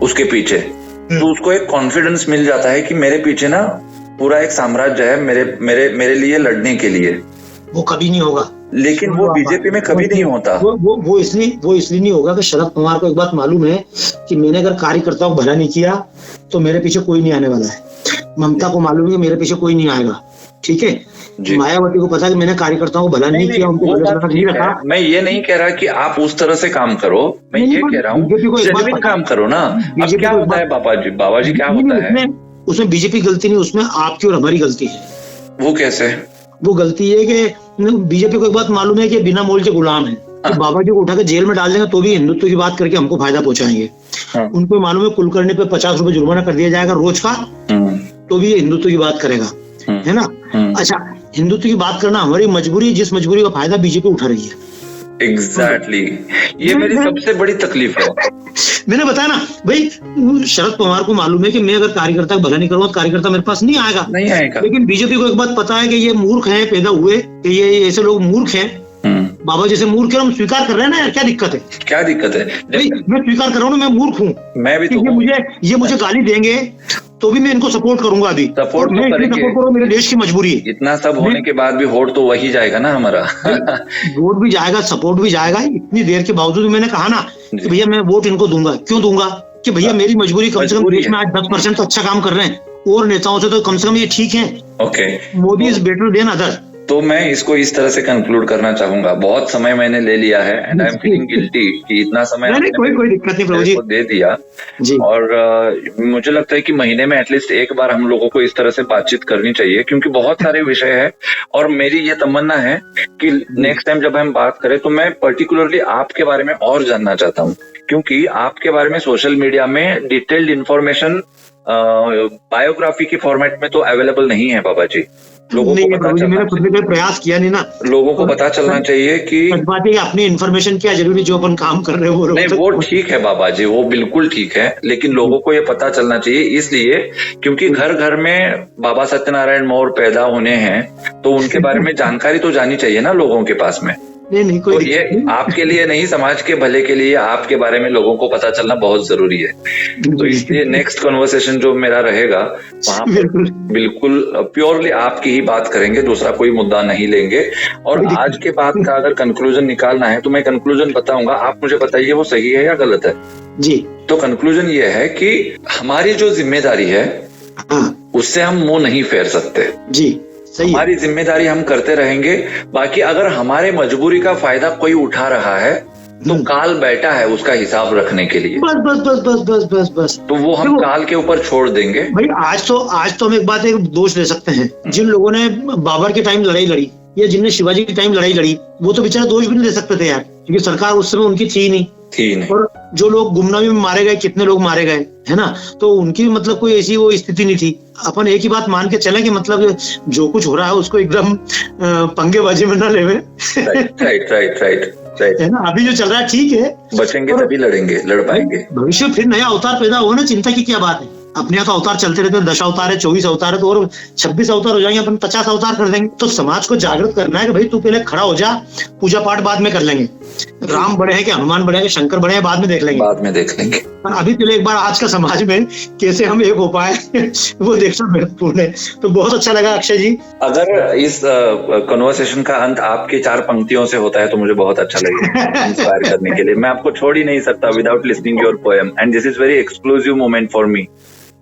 उसके पीछे। तो उसको एक कॉन्फिडेंस मिल जाता है कि मेरे पीछे ना पूरा एक साम्राज्य है मेरे लिए लड़ने के लिए। वो कभी नहीं होगा, लेकिन वो बीजेपी में कभी नहीं होता। वो इसलिए नहीं होगा कि शरद पवार को एक बात मालूम है कि मैंने अगर कार्यकर्ताओं को भला नहीं किया तो मेरे पीछे कोई नहीं आने वाला है। ममता को मालूम है कि मेरे पीछे कोई नहीं आएगा, ठीक है। मायावती को पता है कि मैंने कार्यकर्ताओं को भला नहीं किया, उनको नहीं रखा। मैं ये नहीं कह रहा कि आप उस तरह से काम करो, मैं ये कह रहा हूँ जेन्युइन काम करो ना। अब क्या होता है बाबा जी क्या होता है, उसमें बीजेपी गलती नहीं, उसमें आपकी और हमारी गलती है। वो कैसे? वो गलती है कि बीजेपी को एक बात मालूम है कि बिना मोल के गुलाम है, तो बाबा जी को उठा के जेल में डाल देंगे तो भी हिंदुत्व की बात करके हमको फायदा पहुंचाएंगे। उनको मालूम है कुलकर्णी पे 50 रुपए जुर्माना कर दिया जाएगा रोज का, तो भी ये हिंदुत्व की बात करेगा, है ना। अच्छा, हिंदुत्व की बात करना हमारी मजबूरी है, जिस मजबूरी का फायदा बीजेपी उठा रही है। एग्जैक्टली ये मेरी सबसे बड़ी तकलीफ है। मैंने बताया ना भाई, शरद पवार को मालूम है कि मैं अगर कार्यकर्ता का भला नहीं करूंगा तो कार्यकर्ता मेरे पास नहीं आएगा। लेकिन बीजेपी को एक बात पता है कि ये मूर्ख हैं, पैदा हुए कि ये ऐसे लोग मूर्ख हैं। बाबा जैसे मूर्ख है, हम स्वीकार कर रहे हैं ना यार, क्या दिक्कत है? मैं स्वीकार कर रहा हूँ ना, मैं मूर्ख हूँ। मैं भी तो ये मुझे गाली देंगे तो भी मैं इनको सपोर्ट करूंगा। अभी सपोर्ट तो करेंगे, मेरे देश की मजबूरी है। इतना सब होने के बाद भी वोट तो वही जाएगा ना हमारा। वोट भी जाएगा, सपोर्ट भी जाएगा। इतनी देर के बावजूद मैंने कहा ना कि भैया मैं वोट इनको दूंगा। क्यों दूंगा? कि भैया मेरी मजबूरी, कम से कम देश में आज 10% तो अच्छा काम कर रहे हैं, और नेताओं से तो कम से कम ये ठीक है। Okay, Modi is better than other. तो मैं इसको इस तरह से कंक्लूड करना चाहूंगा। बहुत समय मैंने ले लिया है and I am feeling guilty कि इतना समय कोई दिक्कत नहीं प्रभु जी दे दिया जी। और मुझे लगता है कि महीने में एटलीस्ट एक बार हम लोगों को इस तरह से बातचीत करनी चाहिए, क्योंकि बहुत सारे विषय है। और मेरी ये तमन्ना है कि नेक्स्ट टाइम जब हम बात करें तो मैं पर्टिकुलरली आपके बारे में और जानना चाहता हूँ, क्योंकि आपके बारे में सोशल मीडिया में डिटेल्ड इंफॉर्मेशन बायोग्राफी के फॉर्मेट में तो अवेलेबल नहीं है बाबा जी। लोगों को पता मैंने खुद ने कोई प्रयास किया नहीं ना। लोगों को पता चलना चाहिए कि बात है अपनी इन्फॉर्मेशन क्या जरूरी, जो अपन काम कर रहे हो नहीं वो ठीक है बाबा जी, वो बिल्कुल ठीक है, लेकिन लोगों को ये पता चलना चाहिए इसलिए क्योंकि घर घर में बाबा सत्यनारायण मौर्य पैदा होने हैं, तो उनके बारे में जानकारी तो जानी चाहिए ना लोगों के पास में। नहीं कोई तो ये आपके लिए नहीं, समाज के भले के लिए आपके बारे में लोगों को पता चलना बहुत जरूरी है। तो इसलिए नेक्स्ट कन्वर्सेशन जो मेरा रहेगा वहां पर बिल्कुल प्योरली आपकी ही बात करेंगे, दूसरा कोई मुद्दा नहीं लेंगे। और आज के बात का अगर कंक्लूजन निकालना है तो मैं कंक्लूजन बताऊंगा, आप मुझे बताइए वो सही है या गलत है जी। तो कंक्लूजन ये है कि हमारी जो जिम्मेदारी है उससे हम मुंह नहीं फेर सकते जी। हमारी जिम्मेदारी हम करते रहेंगे। बाकी अगर हमारे मजबूरी का फायदा कोई उठा रहा है तो काल बैठा है उसका हिसाब रखने के लिए। बस बस बस बस बस बस बस तो वो हम काल के ऊपर छोड़ देंगे भाई। आज तो हम एक दोष ले सकते हैं, जिन लोगों ने बाबर के टाइम लड़ाई लड़ी या जिनने शिवाजी के टाइम लड़ाई लड़ी, वो तो बेचारा दोष भी नहीं दे सकते थे यार, क्योंकि सरकार उस समय उनकी थी नहीं। और जो लोग गुमनामी में मारे गए, कितने लोग मारे गए, है ना, तो उनकी मतलब कोई ऐसी वो स्थिति नहीं थी। अपन एक ही बात मान के चले कि मतलब जो कुछ हो रहा है उसको एकदम पंगेबाजी में ना लेवे। राइट है ना। अभी जो चल रहा है ठीक है, बचेंगे तभी लड़ेंगे, लड़ पाएंगे। भविष्य फिर नया अवतार पैदा हो ना, चिंता की क्या बात है। अपने यहाँ तो अवतार चलते रहते हैं, 10 अवतार है, 24 अवतार है, तो और 26 अवतार हो जाएंगे, अपन 50 अवतार कर देंगे। तो समाज को जागृत करना है कि भाई तू पहले खड़ा हो जा, पूजा पाठ बाद में कर लेंगे। राम बड़े हैं कि हनुमान बड़े हैं, शंकर बड़े हैं, बाद में देख लेंगे। पर अभी पहले एक बार आज का समाज में कैसे हम एक हो पाए वो देखना महत्वपूर्ण है। तो बहुत अच्छा लगा अक्षय जी। अगर इस कन्वर्सेशन का अंत आपकी 4 पंक्तियों से होता है तो मुझे बहुत अच्छा लगेगा इंस्पायर करने के लिए। मैं आपको छोड़ ही नहीं सकता without listening your poem and this is very exclusive moment for me.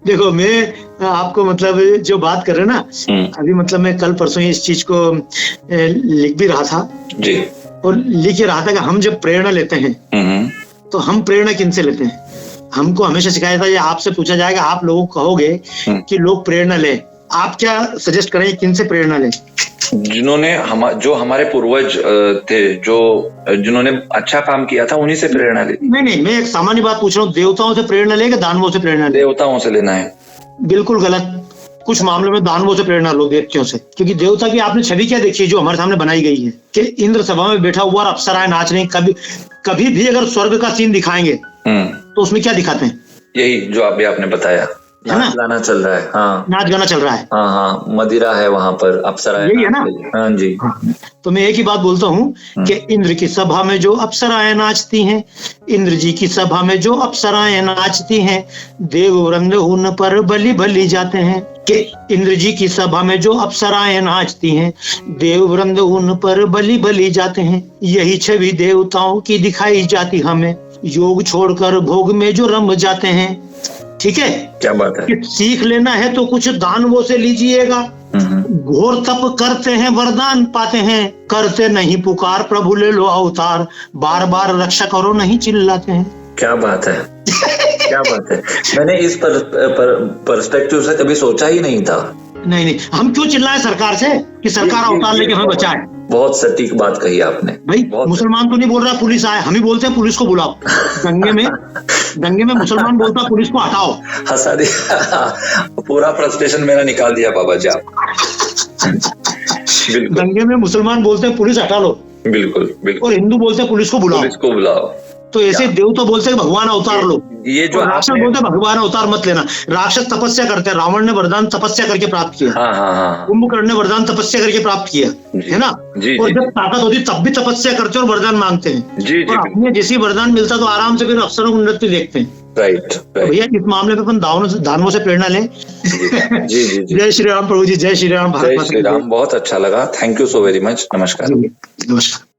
देखो मैं आपको मतलब जो बात कर रहे हैं ना, अभी मतलब मैं कल परसों इस चीज को लिख भी रहा था जी। और लिख के रहा था कि हम जब प्रेरणा लेते हैं तो हम प्रेरणा किन से लेते हैं। हमको हमेशा सिखाया था, ये आपसे पूछा जाएगा, आप लोगों को कहोगे कि लोग प्रेरणा लें, आप क्या सजेस्ट करेंगे किन से प्रेरणा लें? जिन्होंने जो हमारे पूर्वज थे, जिन्होंने अच्छा काम किया था, उन्हीं से प्रेरणा ली। नहीं, मैं एक सामान्य बात पूछ रहा हूँ, देवताओं से प्रेरणा ले कि दानवों से प्रेरणा ले? देवताओं से लेना है। बिल्कुल गलत। कुछ मामलों में दानवों से प्रेरणा लो, देवताओं से, क्योंकि देवता की आपने छवि क्या देखी है जो हमारे सामने बनाई गई है कि इंद्र सभा में बैठा हुआ और अप्सराएं नाच रही। कभी भी अगर स्वर्ग का सीन दिखाएंगे तो उसमें क्या दिखाते हैं? यही जो अभी आपने बताया, नाच गाना चल रहा है। हाँ, नाच गाना चल रहा है। हाँ, मदिरा है वहां पर, अप्सराएं, यही है ना? हाँ जी। तो मैं एक ही बात बोलता हूँ कि इंद्र की सभा में जो अप्सराएं नाचती हैं, इंद्र जी की सभा में जो अप्सराएं नाचती हैं, देव वृंद उन पर बलि बलि जाते हैं। कि इंद्र जी की सभा में जो अप्सराएं नाचती हैं, देव वृंद उन पर बलि बलि जाते हैं। यही छवि देवताओं की दिखाई जाती हमें, योग छोड़कर भोग में जो रम जाते हैं। ठीक है, क्या बात है। सीख लेना है तो कुछ दानवों से लीजिएगा। घोर तप करते हैं वरदान पाते हैं, करते नहीं पुकार प्रभु ले लो अवतार, बार बार रक्षा करो नहीं चिल्लाते हैं। क्या बात है, क्या बात है। मैंने इस पर्सपेक्टिव से कभी सोचा ही नहीं था। नहीं, हम क्यों चिल्लाए सरकार से कि सरकार अवतार लेके हमें बचाए? बहुत सटीक बात कही आपने भाई। मुसलमान तो नहीं बोल रहा पुलिस आए, हम ही बोलते हैं पुलिस को बुलाओ। दंगे में मुसलमान बोलता पुलिस को हटाओ। हंसा दिया, पूरा फ्रस्ट्रेशन मेरा निकाल दिया बाबा जी आप। दंगे में मुसलमान बोलते हैं पुलिस हटा लो। बिल्कुल बिल्कुल। और हिंदू बोलते हैं पुलिस को बुलाओ। तो ऐसे देव तो बोलते हैं भगवान अवतार लो। ये जो राक्षस बोलते हैं भगवान अवतार मत लेना। राक्षस तपस्या करते हैं, रावण ने वरदान तपस्या करके प्राप्त किया। कुंभकर्ण ने वरदान तपस्या करके प्राप्त किया, है ना? और जब ताकत होती तब भी तपस्या करते और वरदान मांगते हैं। और अपने जैसी वरदान मिलता तो आराम से फिर अफसरों को नृत्य देखते हैं। राइट। भैया इस मामले पे अपन दानवों से प्रेरणा लें। जी। जय श्री राम प्रभु जी, जय श्री राम। जय श्री राम। बहुत अच्छा लगा, thank you so very much. नमस्कार। नमस्कार।